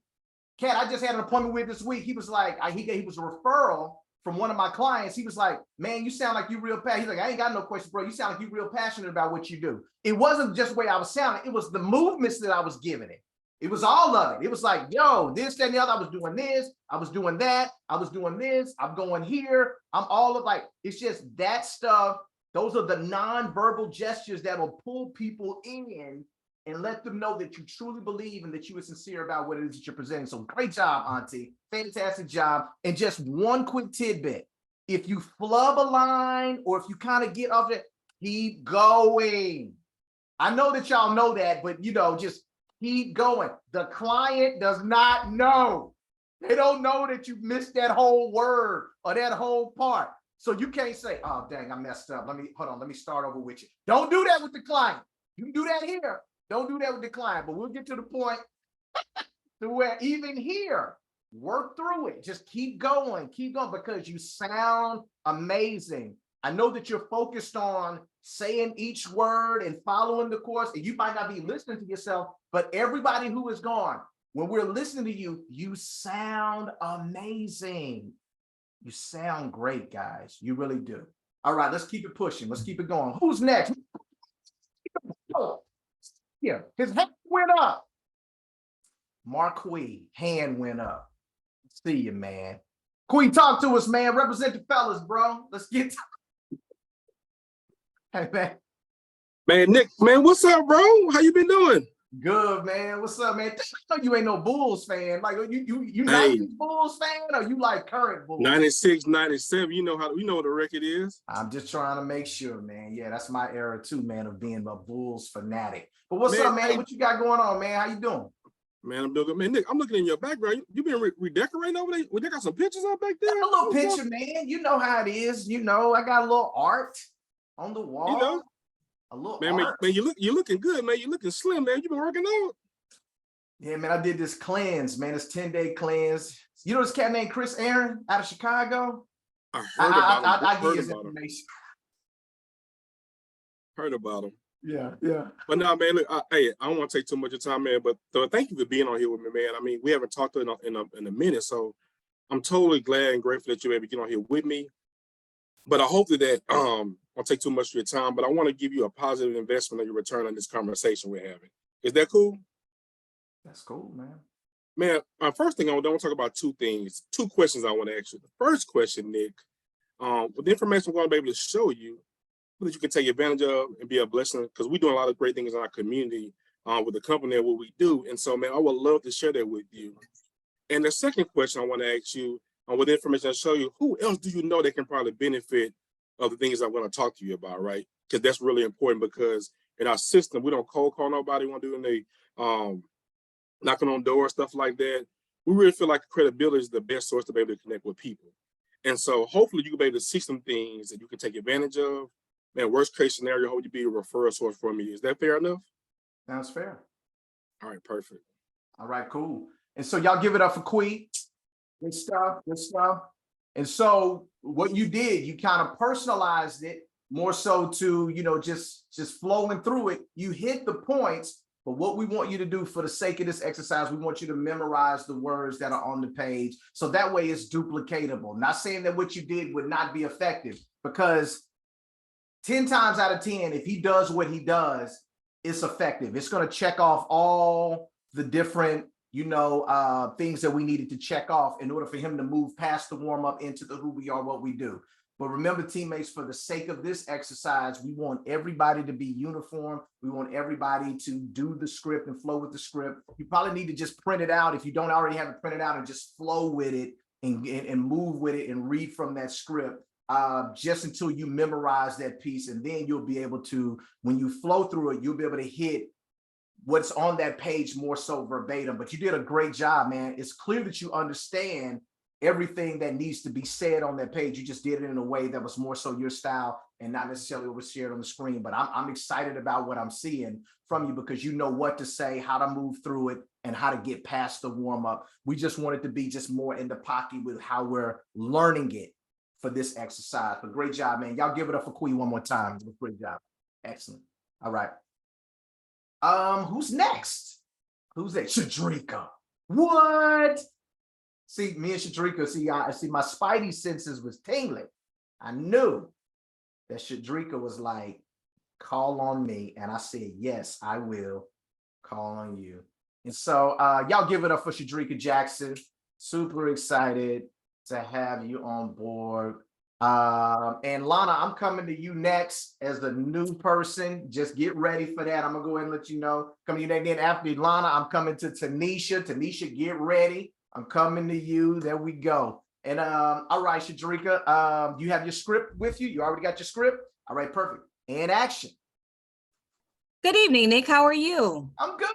Kat, I just had an appointment with this week. He was like, he was a referral from one of my clients. He was like, man, you sound like you real passionate. He's like, I ain't got no questions, bro. You sound like you real passionate about what you do. It wasn't just the way I was sounding. It was the movements that I was giving it. It was all of it. It was like, yo, this, that, and the other. I was doing this. I was doing that. I was doing this. I'm going here. I'm all of like, it's just that stuff. Those are the nonverbal gestures that will pull people in and let them know that you truly believe and that you are sincere about what it is that you're presenting. So great job, Auntie. Fantastic job. And just one quick tidbit. If you flub a line or if you kind of get off it, keep going. I know that y'all know that, but you know, just keep going. The client does not know. They don't know that you missed that whole word or that whole part. So you can't say, oh, dang, I messed up. Let me start over with you. Don't do that with the client. You can do that here. Don't do that with the client, but we'll get to the point to where even here, work through it. Just keep going because you sound amazing. I know that you're focused on saying each word and following the course, and you might not be listening to yourself, but everybody who is gone, when we're listening to you, you sound amazing. You sound great, guys. You really do. All right, let's keep it pushing. Let's keep it going. Who's next? Oh, yeah, his hand went up. Marquis, hand went up. See you, man. Queen, talk to us, man. Represent the fellas, bro. Let's get to hey, man. Man, Nick, man, what's up, bro? How you been doing? Good, man. What's up, man? I know you ain't no Bulls fan. Like you Hey. 90s Bulls fan, or you like current Bulls? 96, 97. You know what the record is. I'm just trying to make sure, man. Yeah, that's my era too, man, of being a Bulls fanatic. But what's Man, up, man? hey. What you got going on, man? How you doing? Man, I'm doing good. Man, Nick, I'm looking in your background. You been redecorating over there? Well, they got some pictures up back there. A little picture, man. You know how it is. You know, I got a little art on the wall. You know, a little man, art. man, you looking good, man. You looking slim, man. You been working out. Yeah, man, I did this cleanse, man. It's 10-day cleanse. You know this cat named Chris Aaron out of Chicago? I heard about him. I give his information. Heard about him. Yeah. But now, man, look, hey, I don't want to take too much of your time, man. But thank you for being on here with me, man. I mean, we haven't talked in a minute, so I'm totally glad and grateful that you're able to get on here with me. But I hope that won't take too much of your time. But I want to give you a positive investment on your return on this conversation we're having. Is that cool? That's cool, man. Man, first thing I want to talk about two questions I want to ask you. The first question, Nick, with the information we're going to be able to show you, that you can take advantage of and be a blessing, because we're doing a lot of great things in our community with the company and what we do. And so, man, I would love to share that with you. And the second question I want to ask you, with the information I show you, who else do you know that can probably benefit of the things I'm going to talk to you about, right? Because that's really important, because in our system, we don't cold call nobody. We don't do any knocking on doors, stuff like that. We really feel like credibility is the best source to be able to connect with people. And so hopefully you can be able to see some things that you can take advantage of. Man, worst case scenario, hope you be a referral source for me. Is that fair enough? Sounds fair. All right, perfect. All right, cool. And so y'all give it up for Quee. Good stuff, good stuff. And so what you did, you kind of personalized it more so to, you know, just flowing through it. You hit the points, but what we want you to do for the sake of this exercise, we want you to memorize the words that are on the page. So that way it's duplicatable. Not saying that what you did would not be effective, because 10 times out of 10, if he does what he does, it's effective. It's going to check off all the different, you know, things that we needed to check off in order for him to move past the warm up into the who we are, what we do. But remember, teammates, for the sake of this exercise, we want everybody to be uniform. We want everybody to do the script and flow with the script. You probably need to just print it out if you don't already have it printed out, and just flow with it and move with it and read from that script. Just until you memorize that piece, and then you'll be able to, when you flow through it, you'll be able to hit what's on that page more so verbatim. But you did a great job, man. It's clear that you understand everything that needs to be said on that page. You just did it in a way that was more so your style and not necessarily what was shared on the screen. But I'm excited about what I'm seeing from you, because you know what to say, how to move through it, and how to get past the warm up. We just want it to be just more in the pocket with how we're learning it for this exercise. But great job, man. Y'all give it up for Quee one more time. Great job. Excellent. All right. Who's next? Who's that? Shadrika. What? See, me and Shadrika, I see my spidey senses was tingling. I knew that Shadrika was like, call on me. And I said, yes, I will call on you. And so y'all give it up for Shadrika Jackson. Super excited to have you on board. And Lana, I'm coming to you next as the new person. Just get ready for that. I'm gonna go ahead and let you know. Coming to you next. Then after Lana, I'm coming to Tanisha. Tanisha, get ready. I'm coming to you. There we go. And all right, Shadrika, you have your script with you. You already got your script. All right, perfect. And action. Good evening, Nick. How are you? I'm good.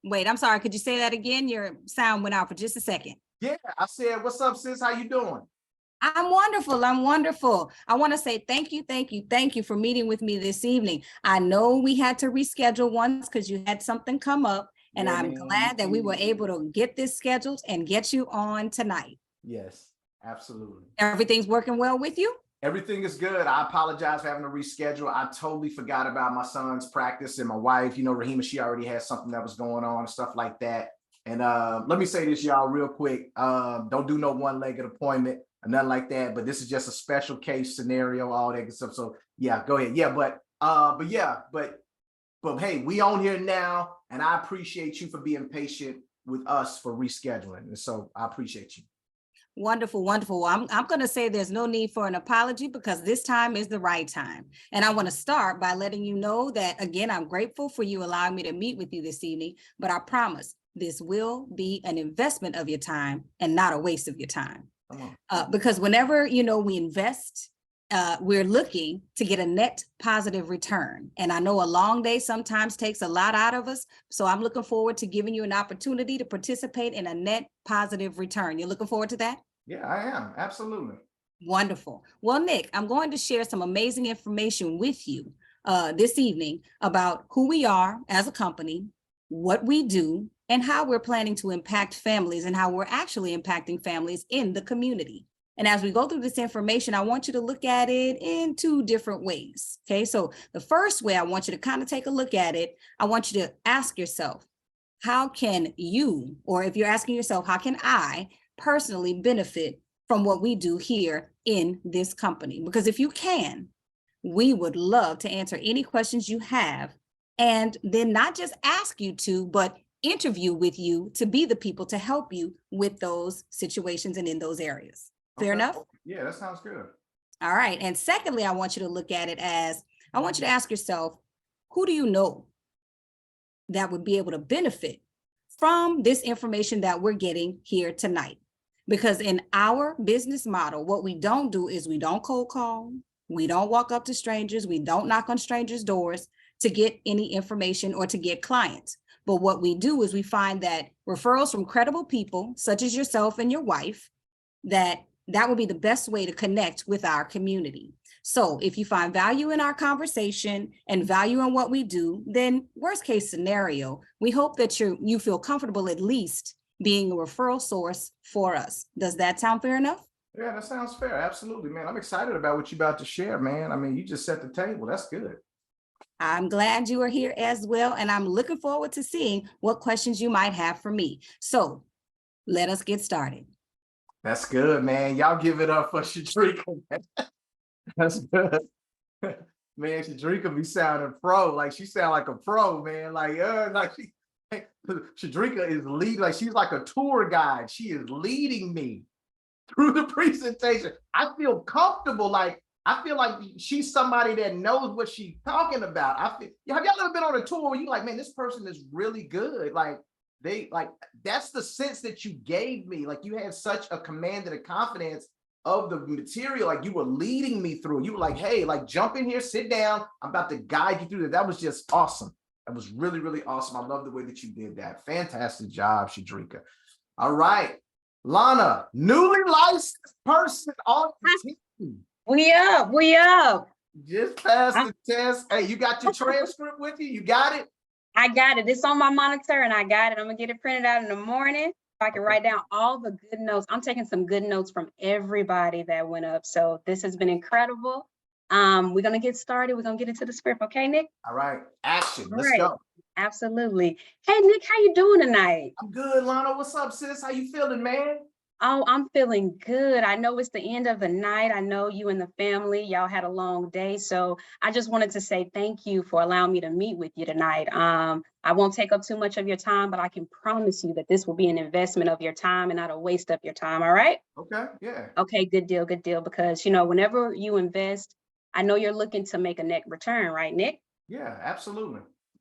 Wait, I'm sorry. Could you say that again? Your sound went out for just a second. Yeah, I said, what's up, sis? How you doing? I'm wonderful. I'm wonderful. I want to say thank you for meeting with me this evening. I know we had to reschedule once because you had something come up, and I'm glad that we were able to get this scheduled and get you on tonight. Yes, absolutely. Everything's working well with you? Everything is good. I apologize for having to reschedule. I totally forgot about my son's practice, and my wife, you know, Rahima, she already had something that was going on and stuff like that. And let me say this, y'all, real quick. Don't do no one-legged appointment or nothing like that. But this is just a special case scenario, all that good stuff. So yeah, go ahead. Yeah, but hey, we on here now, and I appreciate you for being patient with us for rescheduling. And so I appreciate you. Wonderful, wonderful. I'm going to say there's no need for an apology because this time is the right time. And I want to start by letting you know that, again, I'm grateful for you allowing me to meet with you this evening, but I promise this will be an investment of your time and not a waste of your time. Because whenever, we invest, we're looking to get a net positive return. And I know a long day sometimes takes a lot out of us. So I'm looking forward to giving you an opportunity to participate in a net positive return. You're looking forward to that? Yeah, I am. Absolutely. Wonderful. Well, Nick, I'm going to share some amazing information with you this evening about who we are as a company, what we do, and how we're planning to impact families and how we're actually impacting families in the community. And as we go through this information, I want you to look at it in two different ways. Okay, so the first way I want you to kind of take a look at it, I want you to ask yourself, how can you, or if you're asking yourself, how can I personally benefit from what we do here in this company? Because if you can, we would love to answer any questions you have, and then not just ask you to, but interview with you to be the people to help you with those situations and in those areas. Fair enough? Yeah, that sounds good. All right. And secondly, I want you to look at it as, I want you to ask yourself, who do you know that would be able to benefit from this information that we're getting here tonight? Because in our business model, what we don't do is we don't cold call, we don't walk up to strangers, we don't knock on strangers' doors to get any information or to get clients. But what we do is we find that referrals from credible people, such as yourself and your wife, that would be the best way to connect with our community. So if you find value in our conversation and value in what we do, then worst case scenario, we hope that you feel comfortable at least being a referral source for us. Does that sound fair enough? Yeah, that sounds fair. Absolutely, man. I'm excited about what you're about to share, man. I mean, you just set the table. That's good. I'm glad you are here as well. And I'm looking forward to seeing what questions you might have for me. So let us get started. That's good, man. Y'all give it up for Shadrika. That's good. Man, Shadrika be sounding pro. Like she sound like a pro, man. Shadrika is leading, like she's like a tour guide. She is leading me through the presentation. I feel comfortable. I feel like she's somebody that knows what she's talking about. Have y'all ever been on a tour where you're like, man, this person is really good? That's the sense that you gave me. Like you had such a command and a confidence of the material. Like you were leading me through. You were like, hey, like jump in here, sit down. I'm about to guide you through that. That was just awesome. That was really, really awesome. I love the way that you did that. Fantastic job, Shadrika. All right. Lana, newly licensed person on the team. We up. Just passed the test. Hey, you got your transcript with you? You got it? I got it. It's on my monitor and I got it. I'm gonna get it printed out in the morning so I can write down all the good notes. I'm taking some good notes from everybody that went up. So this has been incredible. We're gonna get started. We're gonna get into the script. Okay, Nick? All right. Action. Let's go. Absolutely. Hey, Nick, how you doing tonight? I'm good, Lana. What's up, sis? How you feeling, man? Oh, I'm feeling good. I know it's the end of the night. I know you and the family, y'all had a long day. So I just wanted to say thank you for allowing me to meet with you tonight. I won't take up too much of your time, but I can promise you that this will be an investment of your time and not a waste of your time. All right? Okay. Yeah. Okay, good deal. Good deal. Because, whenever you invest, I know you're looking to make a net return, right, Nick? Yeah, absolutely.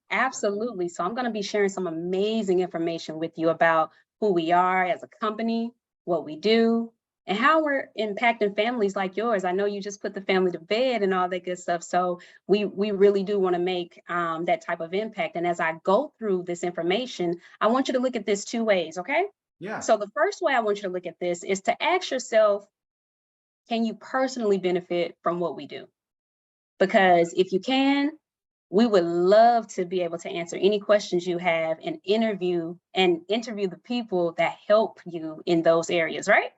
Absolutely. So I'm going to be sharing some amazing information with you about who we are as a company, what we do, and how we're impacting families like yours. I know you just put the family to bed and all that good stuff. So we really do want to make that type of impact. And as I go through this information, I want you to look at this two ways, okay? Yeah. So the first way I want you to look at this is to ask yourself, can you personally benefit from what we do? Because if you can, we would love to be able to answer any questions you have and interview the people that help you in those areas, right?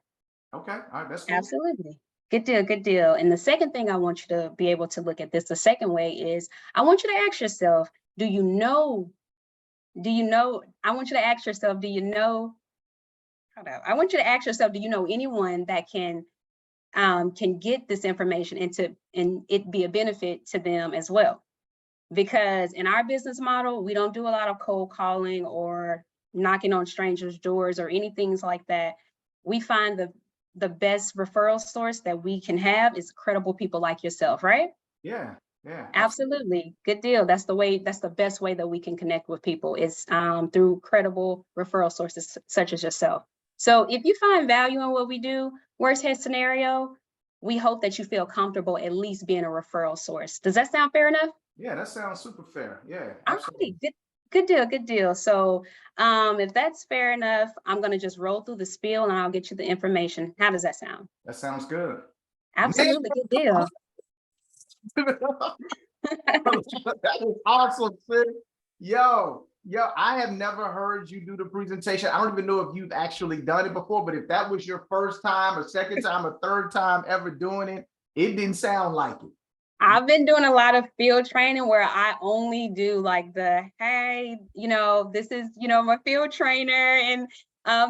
Okay. All right. That's cool. Absolutely. Good deal. Good deal. And the second thing I want you to be able to look at this, the second way is I want you to ask yourself, do you know do you know, I want you to ask yourself, do you know, I want you to ask yourself, do you know anyone that can get this information and it be a benefit to them as well? Because in our business model, we don't do a lot of cold calling or knocking on strangers' doors or anything like that. We find the best referral source that we can have is credible people like yourself, right? Yeah, yeah. Absolutely. Good deal. That's the best way that we can connect with people is through credible referral sources such as yourself. So if you find value in what we do, worst case scenario, we hope that you feel comfortable at least being a referral source. Does that sound fair enough? Yeah, that sounds super fair. Yeah, All absolutely. right, good deal, good deal. So if that's fair enough, I'm gonna just roll through the spiel and I'll get you the information. How does that sound? That sounds good. Absolutely, good deal. That was awesome, sis. Yo, I have never heard you do the presentation. I don't even know if you've actually done it before, but if that was your first time or second time or third time ever doing it, it didn't sound like it. I've been doing a lot of field training where I only do like hey, this is, my field trainer and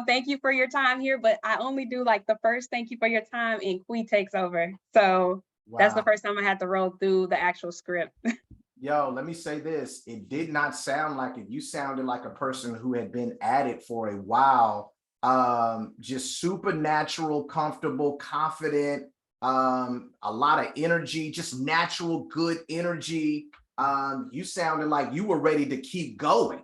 thank you for your time here. But I only do like the first thank you for your time and Kui takes over. So that's the first time I had to roll through the actual script. Yo, let me say this. It did not sound like it. You sounded like a person who had been at it for a while. Just supernatural, comfortable, confident, a lot of energy, just natural, good energy. You sounded like you were ready to keep going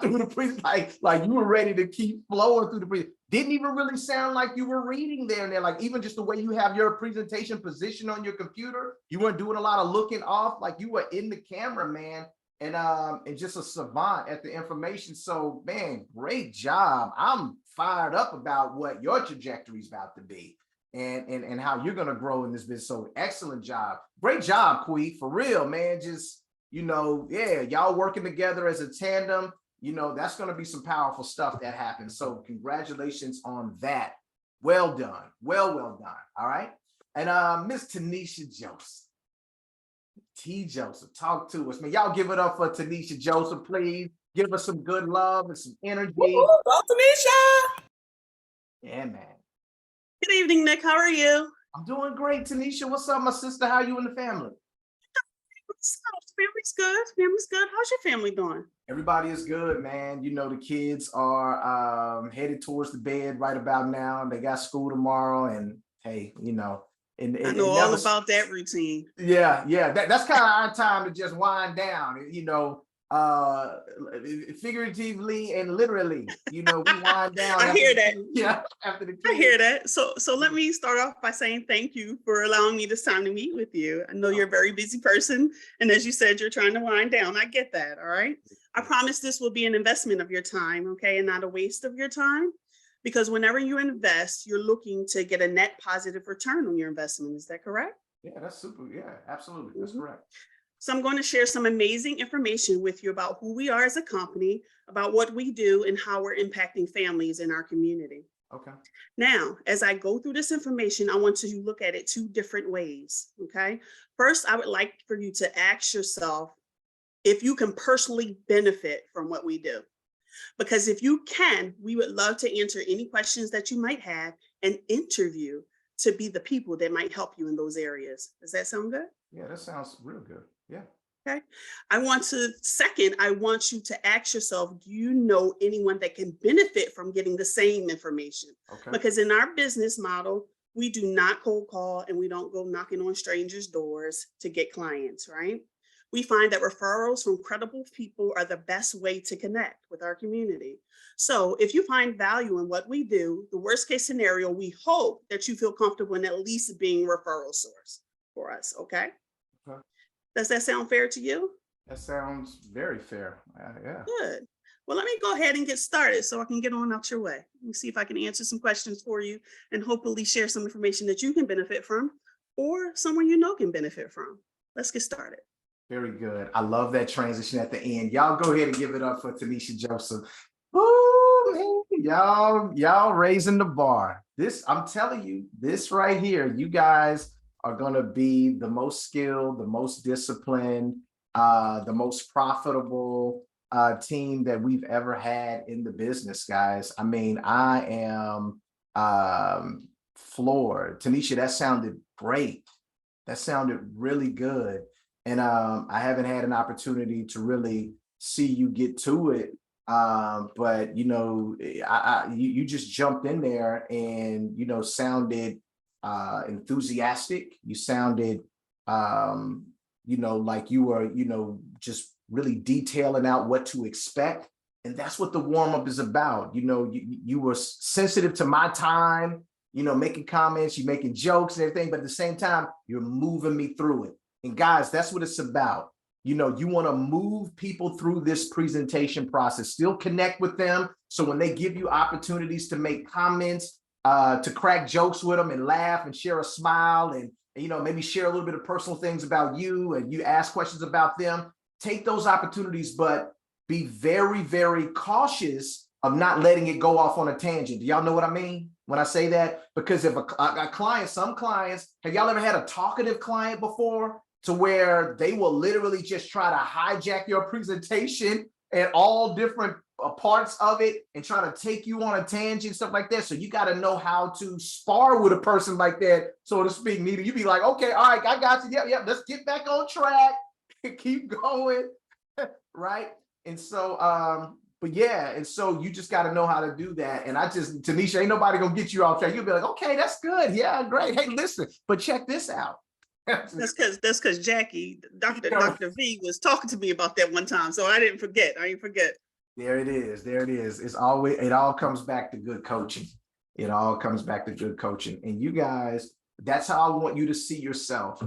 through the presentation, like you were ready to keep flowing through the presentation. Didn't even really sound like you were reading there and there. Like even just the way you have your presentation position on your computer, you weren't doing a lot of looking off, like you were in the camera, man, and just a savant at the information. So, man, great job. I'm fired up about what your trajectory is about to be and how you're gonna grow in this business. So, excellent job, great job, Kui, for real, man. Just yeah, y'all working together as a tandem. That's going to be some powerful stuff that happens. So congratulations on that. Well done. Well done. All right. And Miss Tanisha Joseph. T Joseph, talk to us, man. Y'all give it up for Tanisha Joseph, please. Give us some good love and some energy. Woo-hoo, go Tanisha. Yeah, man. Good evening, Nick. How are you? I'm doing great, Tanisha. What's up, my sister? How are you and the family? Family's good. Family's good. How's your family doing? Everybody is good, man. The kids are headed towards the bed right about now. They got school tomorrow, and hey, I know all about that routine. Yeah. That's kind of our time to just wind down. Figuratively and literally. We wind down. I hear that. Yeah, after the kids. I hear that. So let me start off by saying thank you for allowing me this time to meet with you. I know you're a very busy person, and as you said, you're trying to wind down. I get that. All right. I promise this will be an investment of your time, okay, and not a waste of your time. Because whenever you invest, you're looking to get a net positive return on your investment. Is that correct? Yeah, that's super. Yeah, absolutely. That's correct. So I'm going to share some amazing information with you about who we are as a company, about what we do, and how we're impacting families in our community. Okay. Now, as I go through this information, I want you to look at it two different ways, okay? First, I would like for you to ask yourself if you can personally benefit from what we do. Because if you can, we would love to answer any questions that you might have and interview to be the people that might help you in those areas. Does that sound good? Yeah, that sounds real good. Yeah. Okay. I want you to ask yourself, do you know anyone that can benefit from getting the same information? Okay. Because in our business model, we do not cold call and we don't go knocking on strangers' doors to get clients, right? We find that referrals from credible people are the best way to connect with our community. So if you find value in what we do, the worst case scenario, we hope that you feel comfortable in at least being a referral source for us, okay? Okay. Does that sound fair to you? That sounds very fair. Yeah. Good. Well, let me go ahead and get started so I can get on out your way. Let me see if I can answer some questions for you and hopefully share some information that you can benefit from or someone you know can benefit from. Let's get started. Very good. I love that transition at the end. Y'all go ahead and give it up for Tanisha Joseph. Ooh, man, y'all raising the bar. I'm telling you, this right here, you guys are going to be the most skilled, the most disciplined, the most profitable team that we've ever had in the business, guys. I mean, I am floored. Tanisha, that sounded great. That sounded really good. And I haven't had an opportunity to really see you get to it. But you know, you just jumped in there and you know sounded enthusiastic. You sounded you know, like you were, you know, just really detailing out what to expect. And that's what the warm-up is about. You know, you were sensitive to my time, you know, making comments, you're making jokes and everything, but at the same time, you're moving me through it. And guys, that's what it's about. You know, you want to move people through this presentation process, still connect with them. So when they give you opportunities to make comments, to crack jokes with them and laugh and share a smile and, you know, maybe share a little bit of personal things about you and you ask questions about them, take those opportunities, but be very, very cautious of not letting it go off on a tangent. Do y'all know what I mean when I say that? Because if a client, some clients, have y'all ever had a talkative client before to where they will literally just try to hijack your presentation and all different parts of it and try to take you on a tangent, stuff like that. So you got to know how to spar with a person like that, so to speak. Nita, you be like, okay, all right, I got you. Yep, let's get back on track. Keep going, right? And so, but yeah, and so you just got to know how to do that. And Tanisha, ain't nobody gonna get you off track. You'll be like, okay, that's good. Yeah, great. Hey, listen, but check this out. That's because Jackie, Dr. V was talking to me about that one time. So I didn't forget. There it is. There it is. It's always, it all comes back to good coaching. It all comes back to good coaching. And you guys, that's how I want you to see yourself.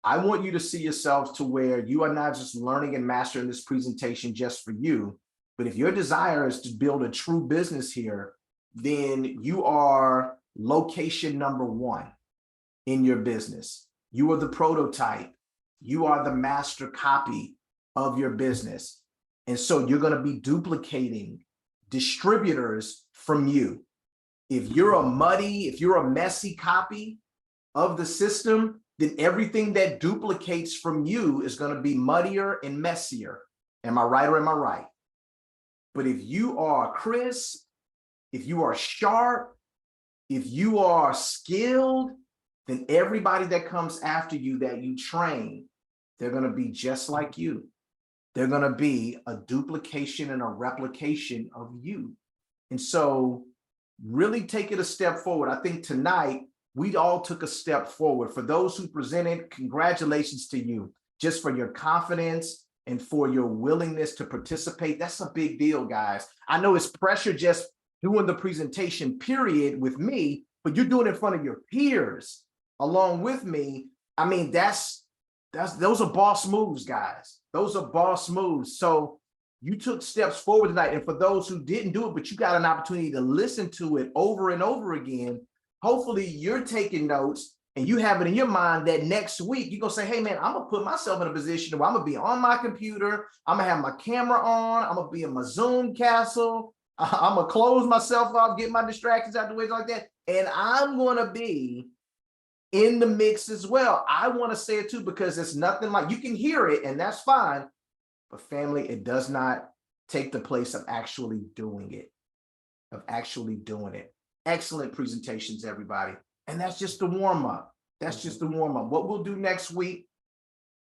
I want you to see yourselves to where you are not just learning and mastering this presentation just for you, but if your desire is to build a true business here, then you are location number one in your business. You are the prototype. You are the master copy of your business. And so you're going to be duplicating distributors from you. If you're a messy copy of the system, then everything that duplicates from you is going to be muddier and messier. Am I right or am I right? But if you are crisp, if you are sharp, if you are skilled, then everybody that comes after you that you train, they're going to be just like you. They're going to be a duplication and a replication of you. And so really take it a step forward. I think tonight, we all took a step forward. For those who presented, congratulations to you, just for your confidence and for your willingness to participate. That's a big deal, guys. I know it's pressure just doing the presentation, period, with me, but you're doing it in front of your peers along with me. I mean, those are boss moves, guys. Those are boss moves. So you took steps forward tonight. And for those who didn't do it, but you got an opportunity to listen to it over and over again, hopefully you're taking notes and you have it in your mind that next week you're gonna say, hey man, I'm gonna put myself in a position where I'm gonna be on my computer, I'm gonna have my camera on, I'm gonna be in my Zoom castle, I'm gonna close myself off, get my distractions out the way like that, and I'm gonna be in the mix as well. I want to say it too, because it's nothing like, you can hear it and that's fine, but family, it does not take the place of actually doing it, Excellent presentations, everybody. And that's just the warm up. What we'll do next week,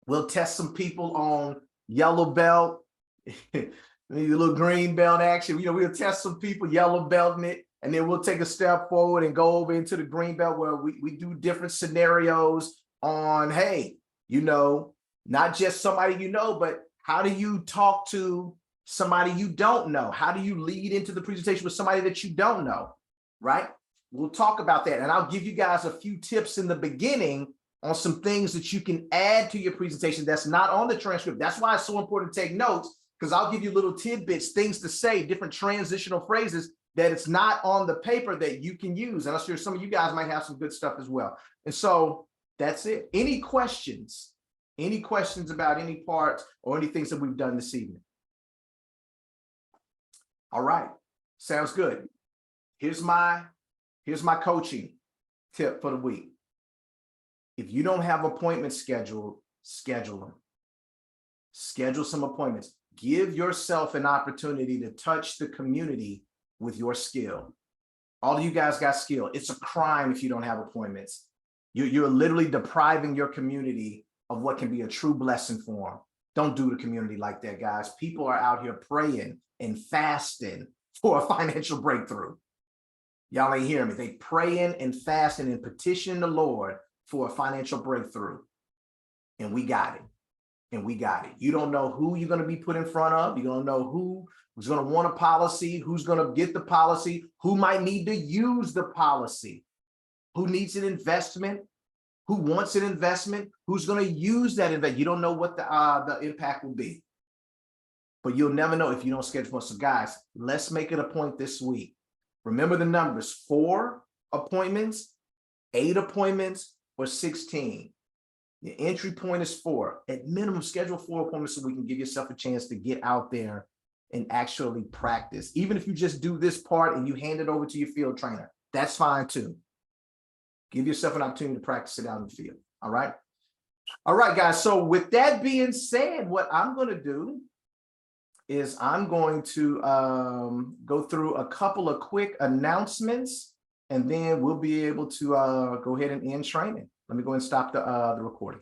we'll test some people on yellow belt, maybe a little green belt action. You know, we'll test some people yellow belting it. And then we'll take a step forward and go over into the green belt where we do different scenarios on, hey, you know, not just somebody you know, but how do you talk to somebody you don't know? How do you lead into the presentation with somebody that you don't know, right? We'll talk about that. And I'll give you guys a few tips in the beginning on some things that you can add to your presentation that's not on the transcript. That's why it's so important to take notes, because I'll give you little tidbits, things to say, different transitional phrases that it's not on the paper that you can use. And I'm sure some of you guys might have some good stuff as well. And so that's it. Any questions about any parts or any things that we've done this evening? All right, sounds good. Here's my coaching tip for the week. If you don't have appointments scheduled, schedule them. Schedule some appointments. Give yourself an opportunity to touch the community with your skill. All of you guys got skill. It's a crime if you don't have appointments. You're literally depriving your community of what can be a true blessing for them. Don't do the community like that, guys. People are out here praying and fasting for a financial breakthrough. Y'all ain't hearing me. They praying and fasting and petitioning the Lord for a financial breakthrough. And we got it. And we got it. You don't know who you're going to be put in front of. You don't know who's going to want a policy, who's going to get the policy, who might need to use the policy, who needs an investment, who wants an investment, who's going to use that investment. You don't know what the impact will be. But you'll never know if you don't schedule one. So guys, let's make it a point this week. Remember the numbers: 4 appointments, 8 appointments, or 16. The entry point is 4. At minimum, schedule 4 appointments so we can give yourself a chance to get out there and actually practice. Even if you just do this part and you hand it over to your field trainer, that's fine too. Give yourself an opportunity to practice it out in the field. All right. All right, guys. So with that being said, what I'm going to do is I'm going to go through a couple of quick announcements, and then we'll be able to go ahead and end training. Let me go and stop the recording.